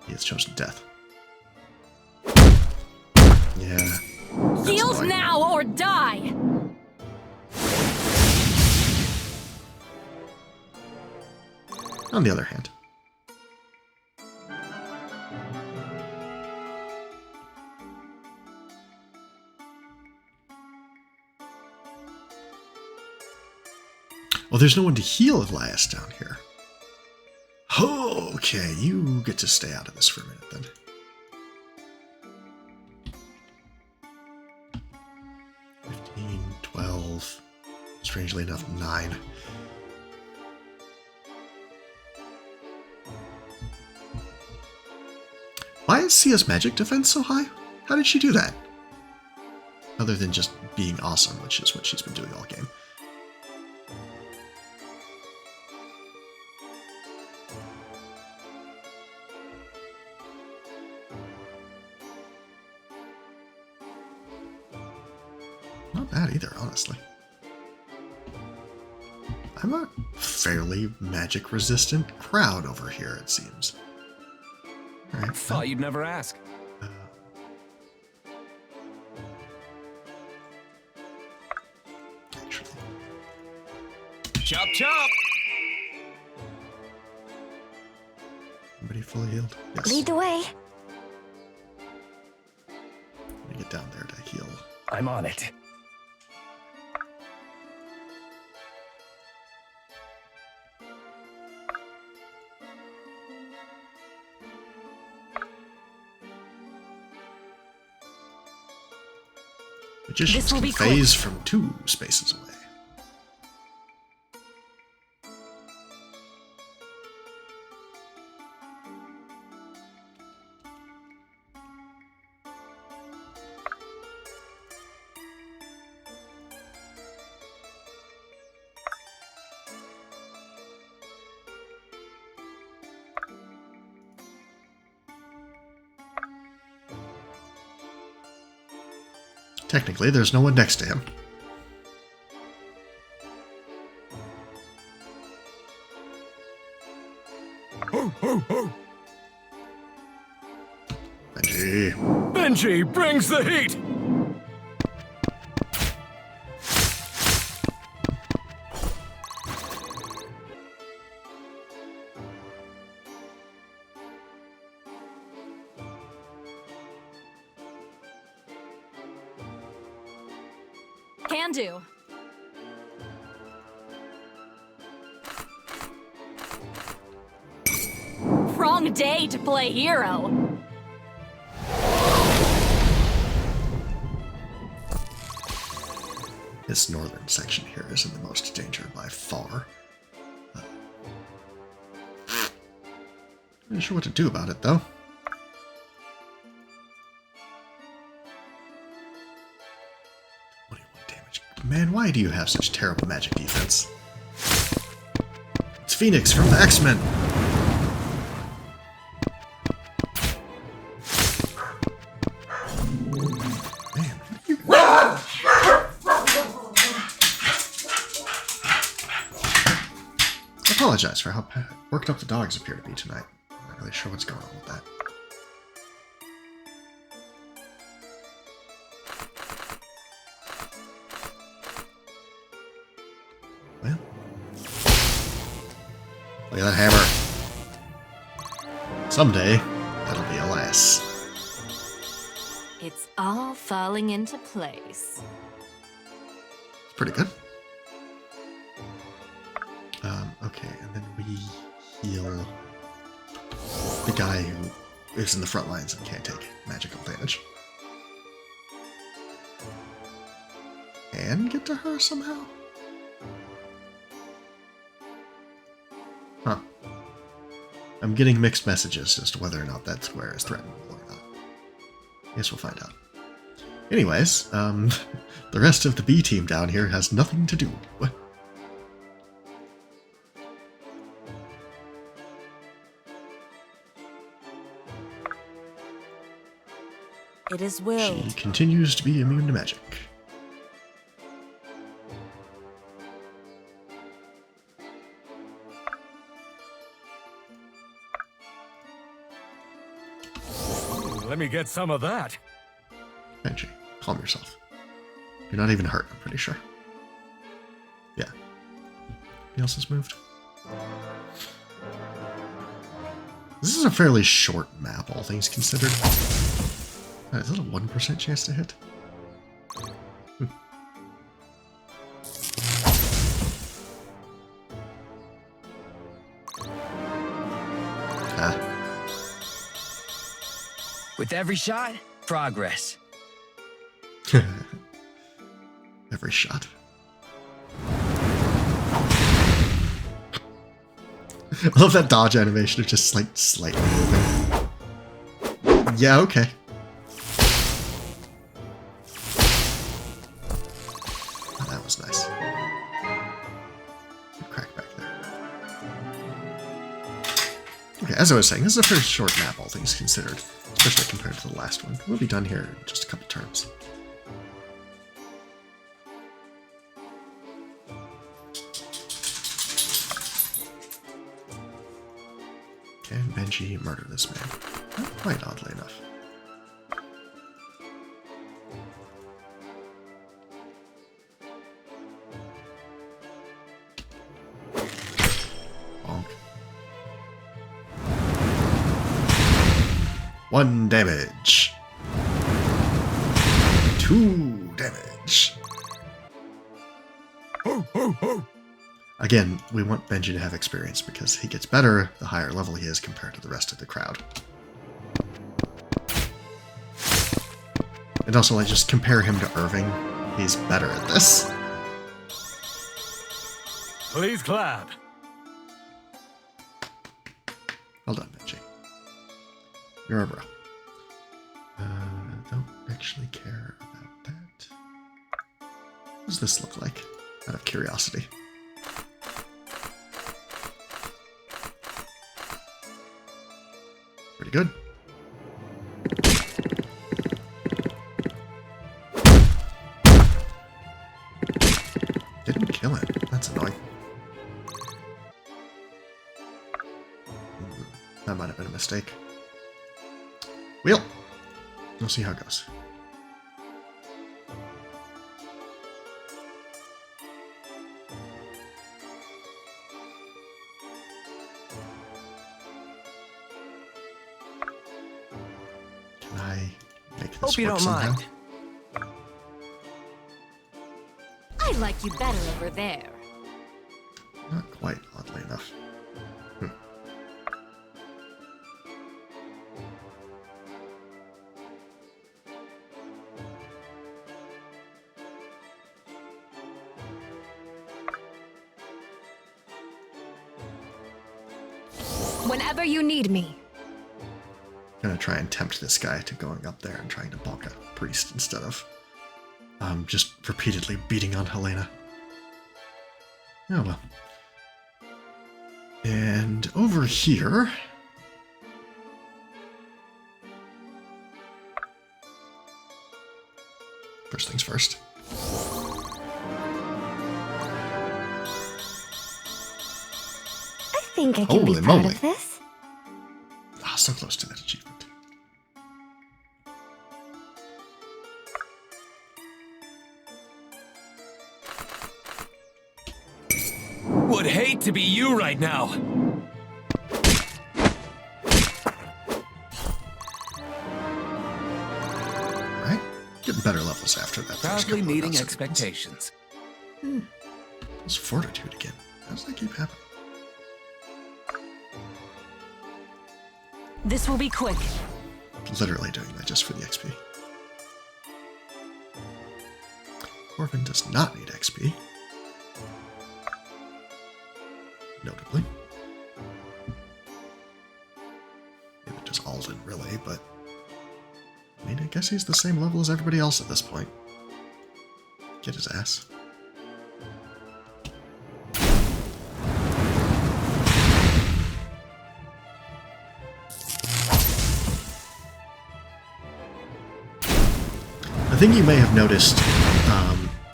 Speaker 1: He has chosen death. Yeah.
Speaker 3: Heals now or die!
Speaker 1: On the other hand. Well, there's no one to heal Elias down here. Oh, okay, you get to stay out of this for a minute then. 15, 12, strangely enough, 9. Why is Sia's magic defense so high? How did she do that? Other than just being awesome, which is what she's been doing all game. Not bad either, honestly. I'm a fairly magic-resistant crowd over here, it seems. Alright,
Speaker 2: Thought you'd never ask.
Speaker 1: actually.
Speaker 2: Chop chop!
Speaker 1: Everybody fully healed? Yes.
Speaker 6: Lead the way.
Speaker 1: Let me get down there to heal.
Speaker 4: I'm on it.
Speaker 1: Magicians
Speaker 3: This will
Speaker 1: can
Speaker 3: be quick.
Speaker 1: phase from 2 spaces away. Technically, there's no one next to him.
Speaker 2: Ho ho ho!
Speaker 1: Benji.
Speaker 2: Benji brings the heat!
Speaker 3: Can do. Wrong day to play hero.
Speaker 1: This northern section here is in the most danger by far. Not sure what to do about it, though. 21 damage. Man, why do you have such terrible magic defense? It's Phoenix from the X-Men! Man, I apologize for how worked up the dogs appear to be tonight. I'm not really sure what's going on with that. Well, look at that hammer. Someday, that'll be a lass.
Speaker 3: It's all falling into place.
Speaker 1: It's pretty good. Okay, and then we heal the guy who is in the front lines and can't take magical damage. And get to her somehow? Huh. I'm getting mixed messages as to whether or not that square is threatenable or not. Guess we'll find out. Anyways, the rest of the B team down here has nothing to do. What?
Speaker 7: It is
Speaker 1: She
Speaker 7: willed.
Speaker 1: continues to be immune to magic.
Speaker 2: Let me get some of that.
Speaker 1: Benji, calm yourself. You're not even hurt, I'm pretty sure. Yeah. Anything else has moved? This is a fairly short map, all things considered. Is that a 1% chance to hit? Ah.
Speaker 5: With every shot, progress.
Speaker 1: Every shot. I love that dodge animation of just like slightly moving. Yeah, okay. Oh, that was nice. Good crack back there. Okay, as I was saying, this is a pretty short map, all things considered, especially compared to the last one. We'll be done here in just a couple turns. Can Benji murder this man? Not quite, oddly enough. Bonk. 1 damage. 2 damage.
Speaker 2: Ho, ho, ho!
Speaker 1: Again, we want Benji to have experience because he gets better the higher level he is compared to the rest of the crowd. And also, like, just compare him to Irving. He's better at this.
Speaker 2: Please clap.
Speaker 1: Well done, Benji. You're a bro. Don't actually care about that. What does this look like? Out of curiosity. Pretty good. Didn't kill it. That's annoying. That might have been a mistake. Wheel! We'll see how it goes. Can I make this
Speaker 5: Hope you
Speaker 1: work
Speaker 5: don't
Speaker 1: somehow?
Speaker 5: mind.
Speaker 3: I like you better over there.
Speaker 1: Not quite, oddly enough.
Speaker 6: Whenever you need me.
Speaker 1: I'm gonna try and tempt this guy to going up there and trying to bonk a priest instead of just repeatedly beating on Helena. Oh well. And over here... First things first.
Speaker 6: I think I can
Speaker 1: Holy
Speaker 6: be proud
Speaker 1: moly.
Speaker 6: of this.
Speaker 1: Ah, so close to that achievement.
Speaker 2: Would hate to be you right now.
Speaker 1: Right? Getting better levels after that. first
Speaker 2: Proudly
Speaker 1: couple of
Speaker 2: meeting
Speaker 1: rounds.
Speaker 2: expectations.
Speaker 1: It's fortitude again. How does that keep happening?
Speaker 3: This will be quick.
Speaker 1: Literally doing that just for the XP. Corbin does not need XP. Notably. Neither does Alden, really, but... I mean, I guess he's the same level as everybody else at this point. Get his ass. The thing you may have noticed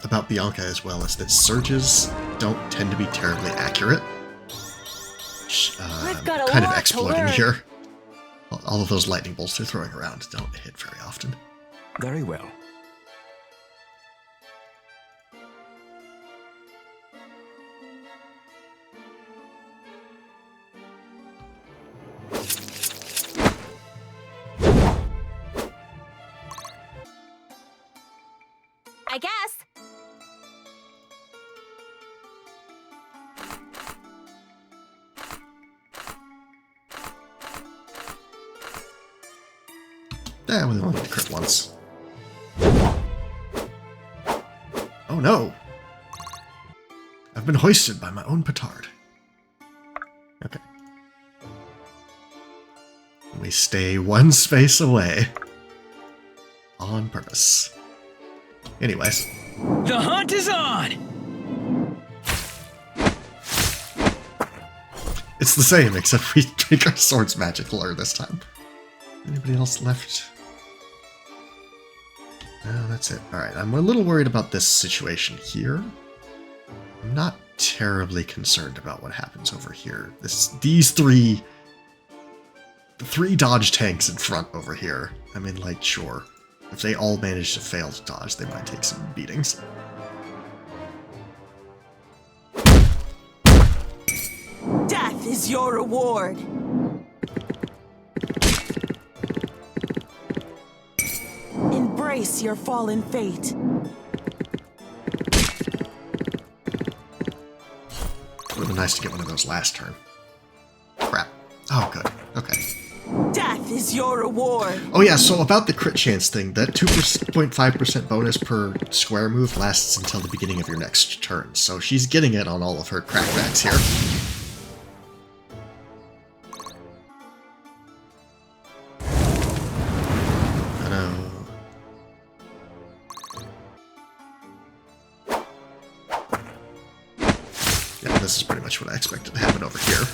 Speaker 1: about Bianca as well is that surges don't tend to be terribly accurate. Which,
Speaker 3: I've got a
Speaker 1: kind of
Speaker 3: lot to
Speaker 1: exploding
Speaker 3: learn.
Speaker 1: here. All of those lightning bolts they're throwing around don't hit very often.
Speaker 4: Very well.
Speaker 6: I guess.
Speaker 1: Yeah, we only crit once. Oh no! I've been hoisted by my own petard. Okay. We stay one space away. On purpose. Anyways.
Speaker 2: The hunt is on!
Speaker 1: It's the same, except we make our swords magical this time. Anybody else left? No, that's it. Alright, I'm a little worried about this situation here. I'm not terribly concerned about what happens over here. These three 3 dodge tanks in front over here. I mean, like, sure. If they all manage to fail to dodge, they might take some beatings.
Speaker 7: Death is your reward. Embrace your fallen fate.
Speaker 1: It would have been nice to get one of those last turn. Crap. Oh, good. Okay.
Speaker 7: Death is your reward.
Speaker 1: Oh yeah, so about the crit chance thing, that 2.5% bonus per square move lasts until the beginning of your next turn, so she's getting it on all of her crackbacks here. Yeah, this is pretty much what I expected to happen over here.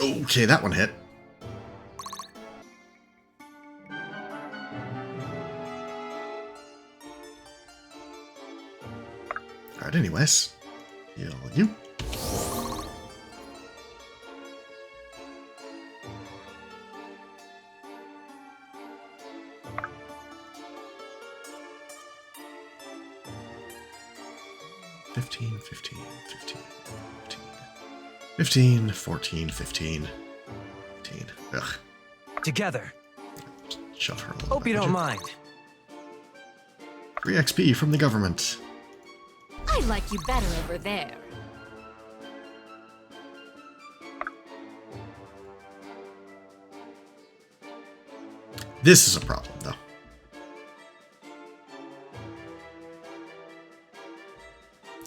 Speaker 1: Okay, that one hit. Alright, anyways. Heal you. Fifteen, 14, 15. Ugh.
Speaker 5: Together.
Speaker 1: Shove her a little
Speaker 5: Hope you
Speaker 1: bit,
Speaker 5: don't
Speaker 1: would
Speaker 5: mind.
Speaker 1: Free XP from the government.
Speaker 3: I like you better over there.
Speaker 1: This is a problem, though.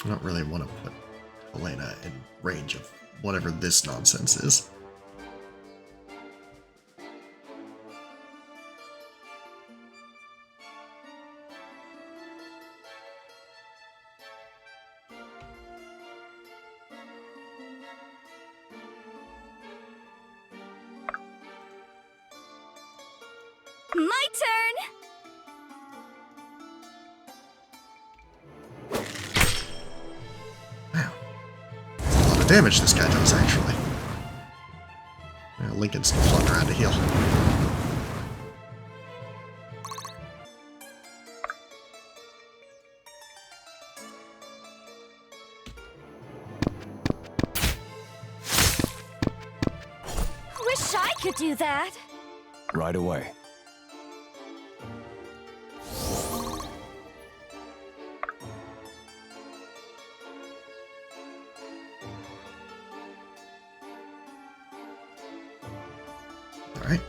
Speaker 1: I don't really want to put Elena in range of whatever this nonsense is.
Speaker 6: My turn!
Speaker 1: Wow. That's a lot of damage this guy does, actually. Lincoln's still floating around to heal.
Speaker 6: Wish I could do that.
Speaker 4: Right away.
Speaker 1: Alright.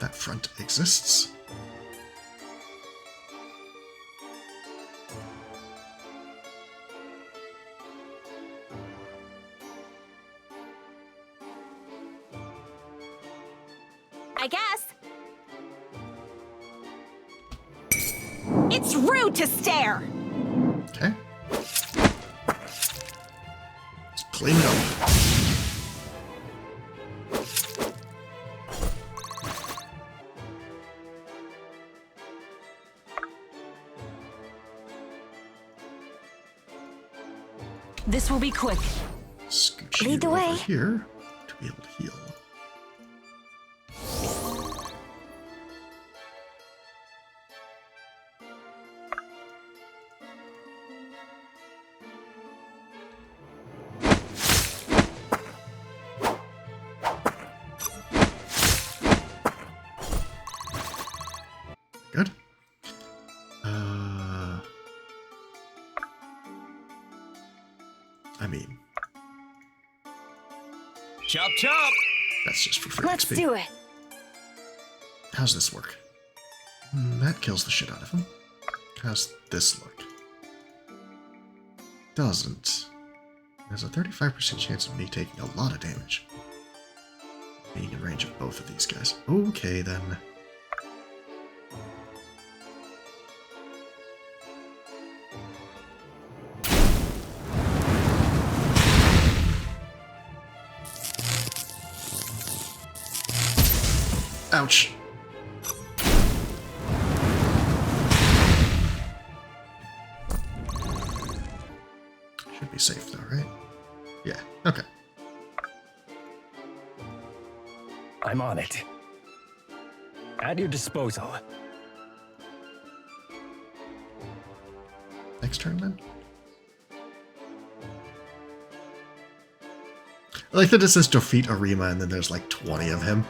Speaker 1: That front exists.
Speaker 6: I guess. It's rude to stare.
Speaker 1: Okay. Let's clean it up.
Speaker 6: This will be quick.
Speaker 1: Scooch
Speaker 6: Lead the
Speaker 1: you over
Speaker 6: way.
Speaker 1: here to be able to heal. Good. I mean,
Speaker 2: Chop chop!
Speaker 1: that's just for free
Speaker 6: Let's
Speaker 1: XP.
Speaker 6: do it.
Speaker 1: How's this work? That kills the shit out of him. How's this look? Doesn't. There's a 35% chance of me taking a lot of damage. Being in range of both of these guys. Okay, then. Ouch. Should be safe though, right? Yeah, okay.
Speaker 4: I'm on it. At your disposal.
Speaker 1: Next turn then? I like that it says defeat Arima and then there's like 20 of him.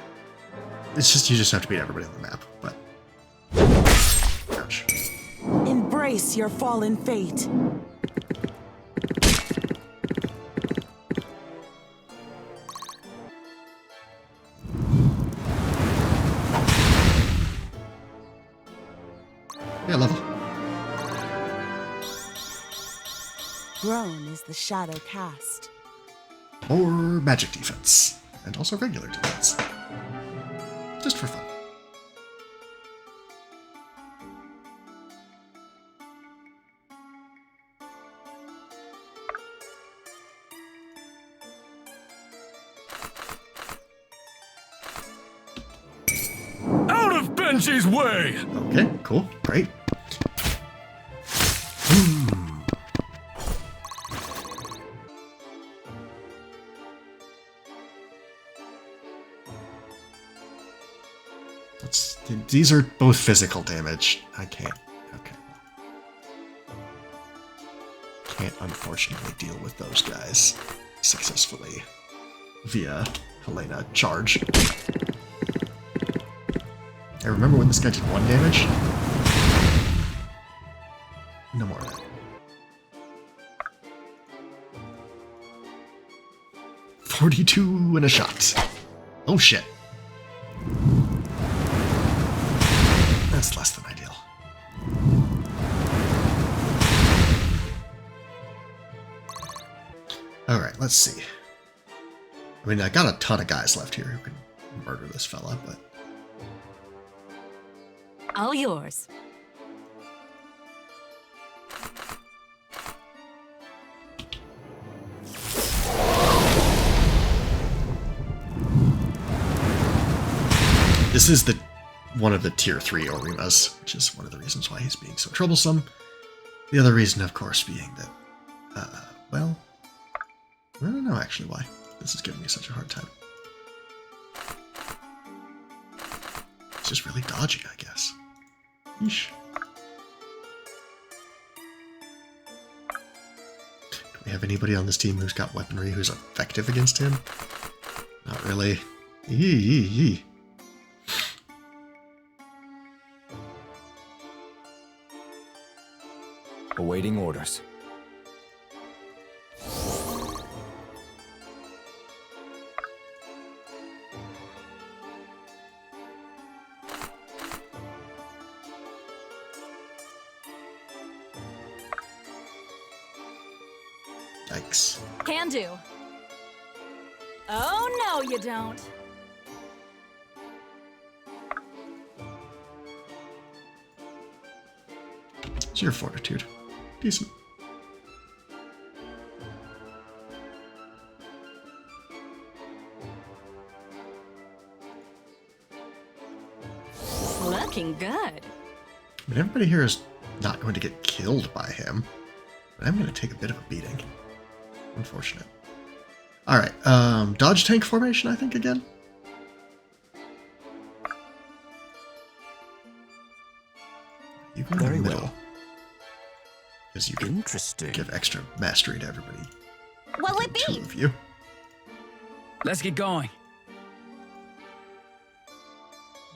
Speaker 1: It's just, you just have to beat everybody on the map, but... Ouch.
Speaker 7: Embrace your fallen fate.
Speaker 1: Yeah, level.
Speaker 7: Grown is the shadow cast.
Speaker 1: More magic defense. And also regular defense. Just for fun.
Speaker 2: Out of Benji's way!
Speaker 1: Okay, cool. Great. These are both physical damage. I can't. Okay. Can't unfortunately deal with those guys successfully via Helena charge. I remember when this guy did 1 damage. No more of that. 42 and a shot. Oh shit. That's less than ideal. Alright, let's see. I mean, I got a ton of guys left here who can murder this fella, but...
Speaker 3: All yours.
Speaker 1: This is the one of the tier 3 Orimas, which is one of the reasons why he's being so troublesome. The other reason, of course, being that, well, I don't know actually why this is giving me such a hard time. It's just really dodgy, I guess. Yeesh. Do we have anybody on this team who's got weaponry who's effective against him? Not really. Yee.
Speaker 4: Awaiting orders.
Speaker 1: Yikes.
Speaker 3: Can do. Oh, no, you don't.
Speaker 1: It's your fortitude. Decent.
Speaker 3: Looking good.
Speaker 1: I mean, everybody here is not going to get killed by him, but I'm going to take a bit of a beating. Unfortunate. Alright, dodge tank formation, I think, again? You go in the
Speaker 4: Very
Speaker 1: middle.
Speaker 4: well.
Speaker 1: Because you can
Speaker 4: Interesting.
Speaker 1: give extra mastery to everybody.
Speaker 6: What'll it
Speaker 1: Two
Speaker 6: be?
Speaker 1: of you.
Speaker 2: Let's get going.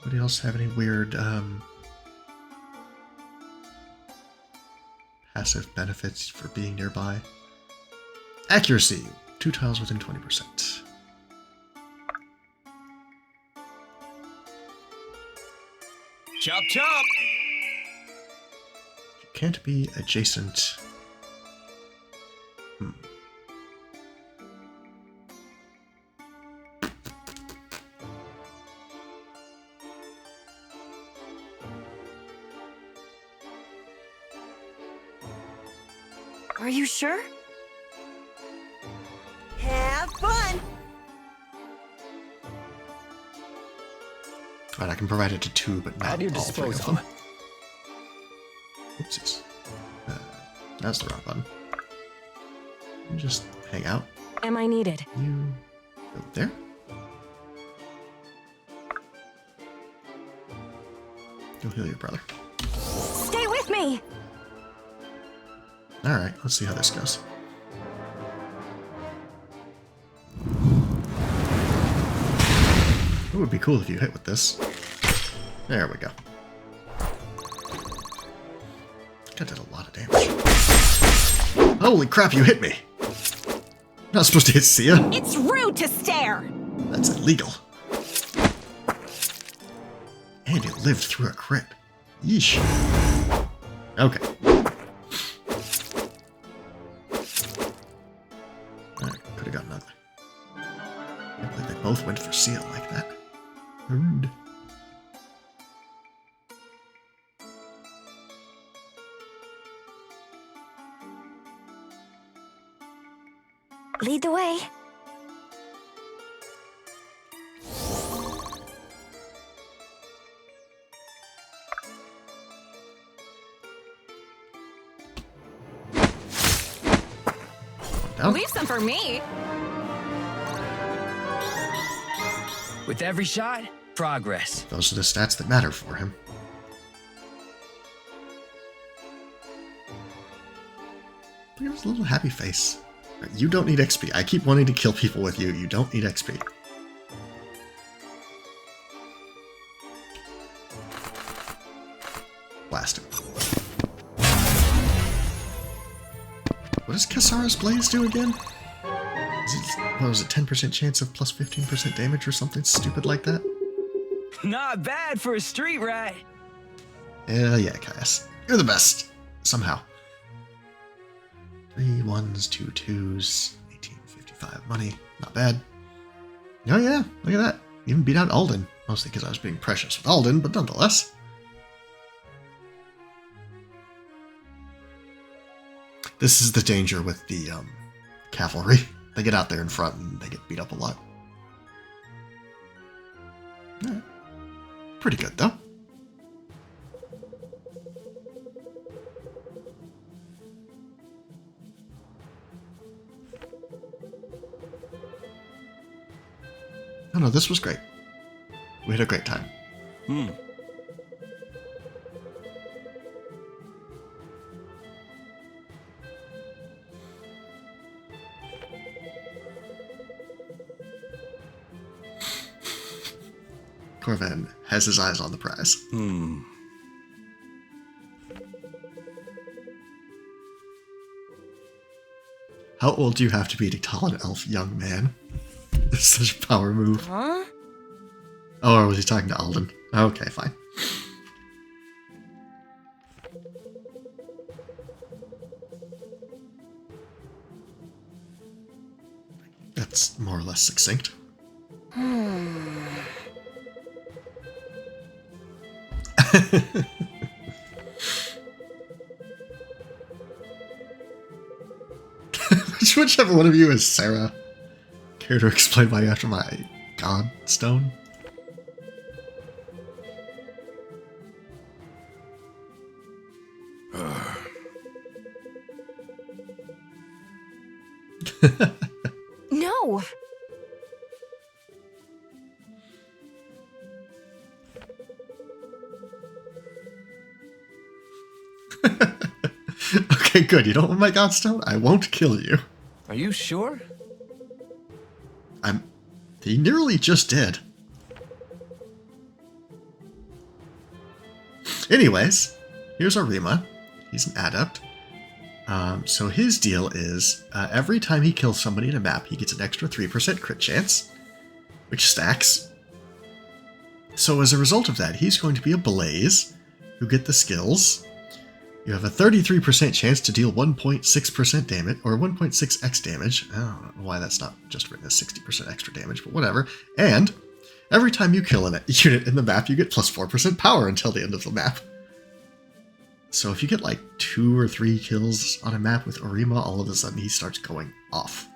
Speaker 1: Anybody else have any weird, passive benefits for being nearby? Accuracy. 2 tiles within 20%.
Speaker 2: Chop chop!
Speaker 1: You can't be adjacent.
Speaker 6: Are you sure?
Speaker 7: Have fun!
Speaker 1: Right, I can provide it to 2, but not
Speaker 4: At your
Speaker 1: all 3 of
Speaker 4: disposal.
Speaker 1: them. Oopsies. That's the wrong button. You just hang out.
Speaker 6: Am I needed?
Speaker 1: You go there. Go heal your brother.
Speaker 6: Stay with me!
Speaker 1: Alright, let's see how this goes. It would be cool if you hit with this. There we go. That did a lot of damage. Holy crap, you hit me! Not supposed to hit Sia.
Speaker 6: It's rude to stare!
Speaker 1: That's illegal. And it lived through a crit. Yeesh. Okay. Alright, could have gotten ugly. Can't believe they both went for Sia like that. Rude.
Speaker 6: Lead the way.
Speaker 1: Down.
Speaker 6: Leave some for me.
Speaker 5: With every shot, progress.
Speaker 1: Those are the stats that matter for him. Look at his little happy face. You don't need XP. I keep wanting to kill people with you. You don't need XP. Blast him. What does Kasara's Blaze do again? Is it, what was it, 10% chance of plus 15% damage or something stupid like that?
Speaker 5: Not bad for a street rat.
Speaker 1: Yeah, Caius. You're the best. Somehow. 3 1s, 2 2s, 1855 money. Not bad. Oh yeah, look at that. Even beat out Alden. Mostly because I was being precious with Alden, but nonetheless. This is the danger with the cavalry. They get out there in front and they get beat up a lot. Yeah. Pretty good though. Oh no, this was great. We had a great time. Corvan has his eyes on the prize. How old do you have to be to call an elf young man? It's such a power move.
Speaker 6: Huh?
Speaker 1: Oh, or was he talking to Alden? Okay, fine. That's more or less succinct. Whichever one of you is Sarah. Care to explain why you're after my god stone?
Speaker 6: No.
Speaker 1: Okay, good. You don't want my godstone? I won't kill you.
Speaker 2: Are you sure?
Speaker 1: He nearly just did. Anyways, here's Arima. He's an adept. So his deal is every time he kills somebody in a map, he gets an extra 3% crit chance, which stacks. So as a result of that, he's going to be a Blaze, who get the skills. You have a 33% chance to deal 1.6% damage, or 1.6x damage. I don't know why that's not just written as 60% extra damage, but whatever. And every time you kill a unit in the map, you get plus 4% power until the end of the map. So if you get like 2 or 3 kills on a map with Arima, all of a sudden he starts going off.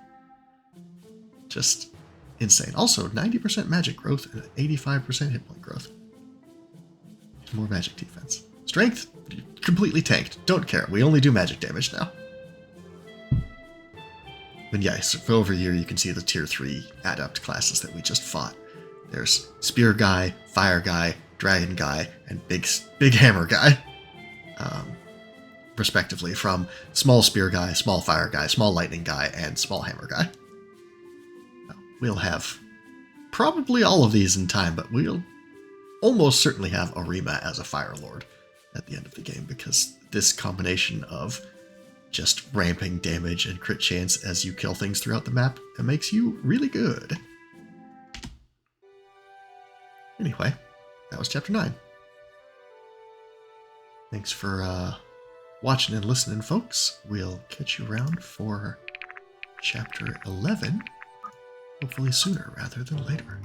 Speaker 1: Just insane. Also, 90% magic growth and 85% hit point growth. More magic defense. Strength? Completely tanked. Don't care. We only do magic damage now. And yes, for over here you can see the tier 3 adept classes that we just fought. There's Spear Guy, Fire Guy, Dragon Guy, and Big Hammer Guy. Respectively, from Small Spear Guy, Small Fire Guy, Small Lightning Guy, and Small Hammer Guy. We'll have probably all of these in time, but we'll almost certainly have Arima as a Fire Lord at the end of the game, because this combination of just ramping damage and crit chance as you kill things throughout the map, it makes you really good. Anyway, that was Chapter 9. Thanks for watching and listening, folks. We'll catch you around for Chapter 11, hopefully sooner rather than later.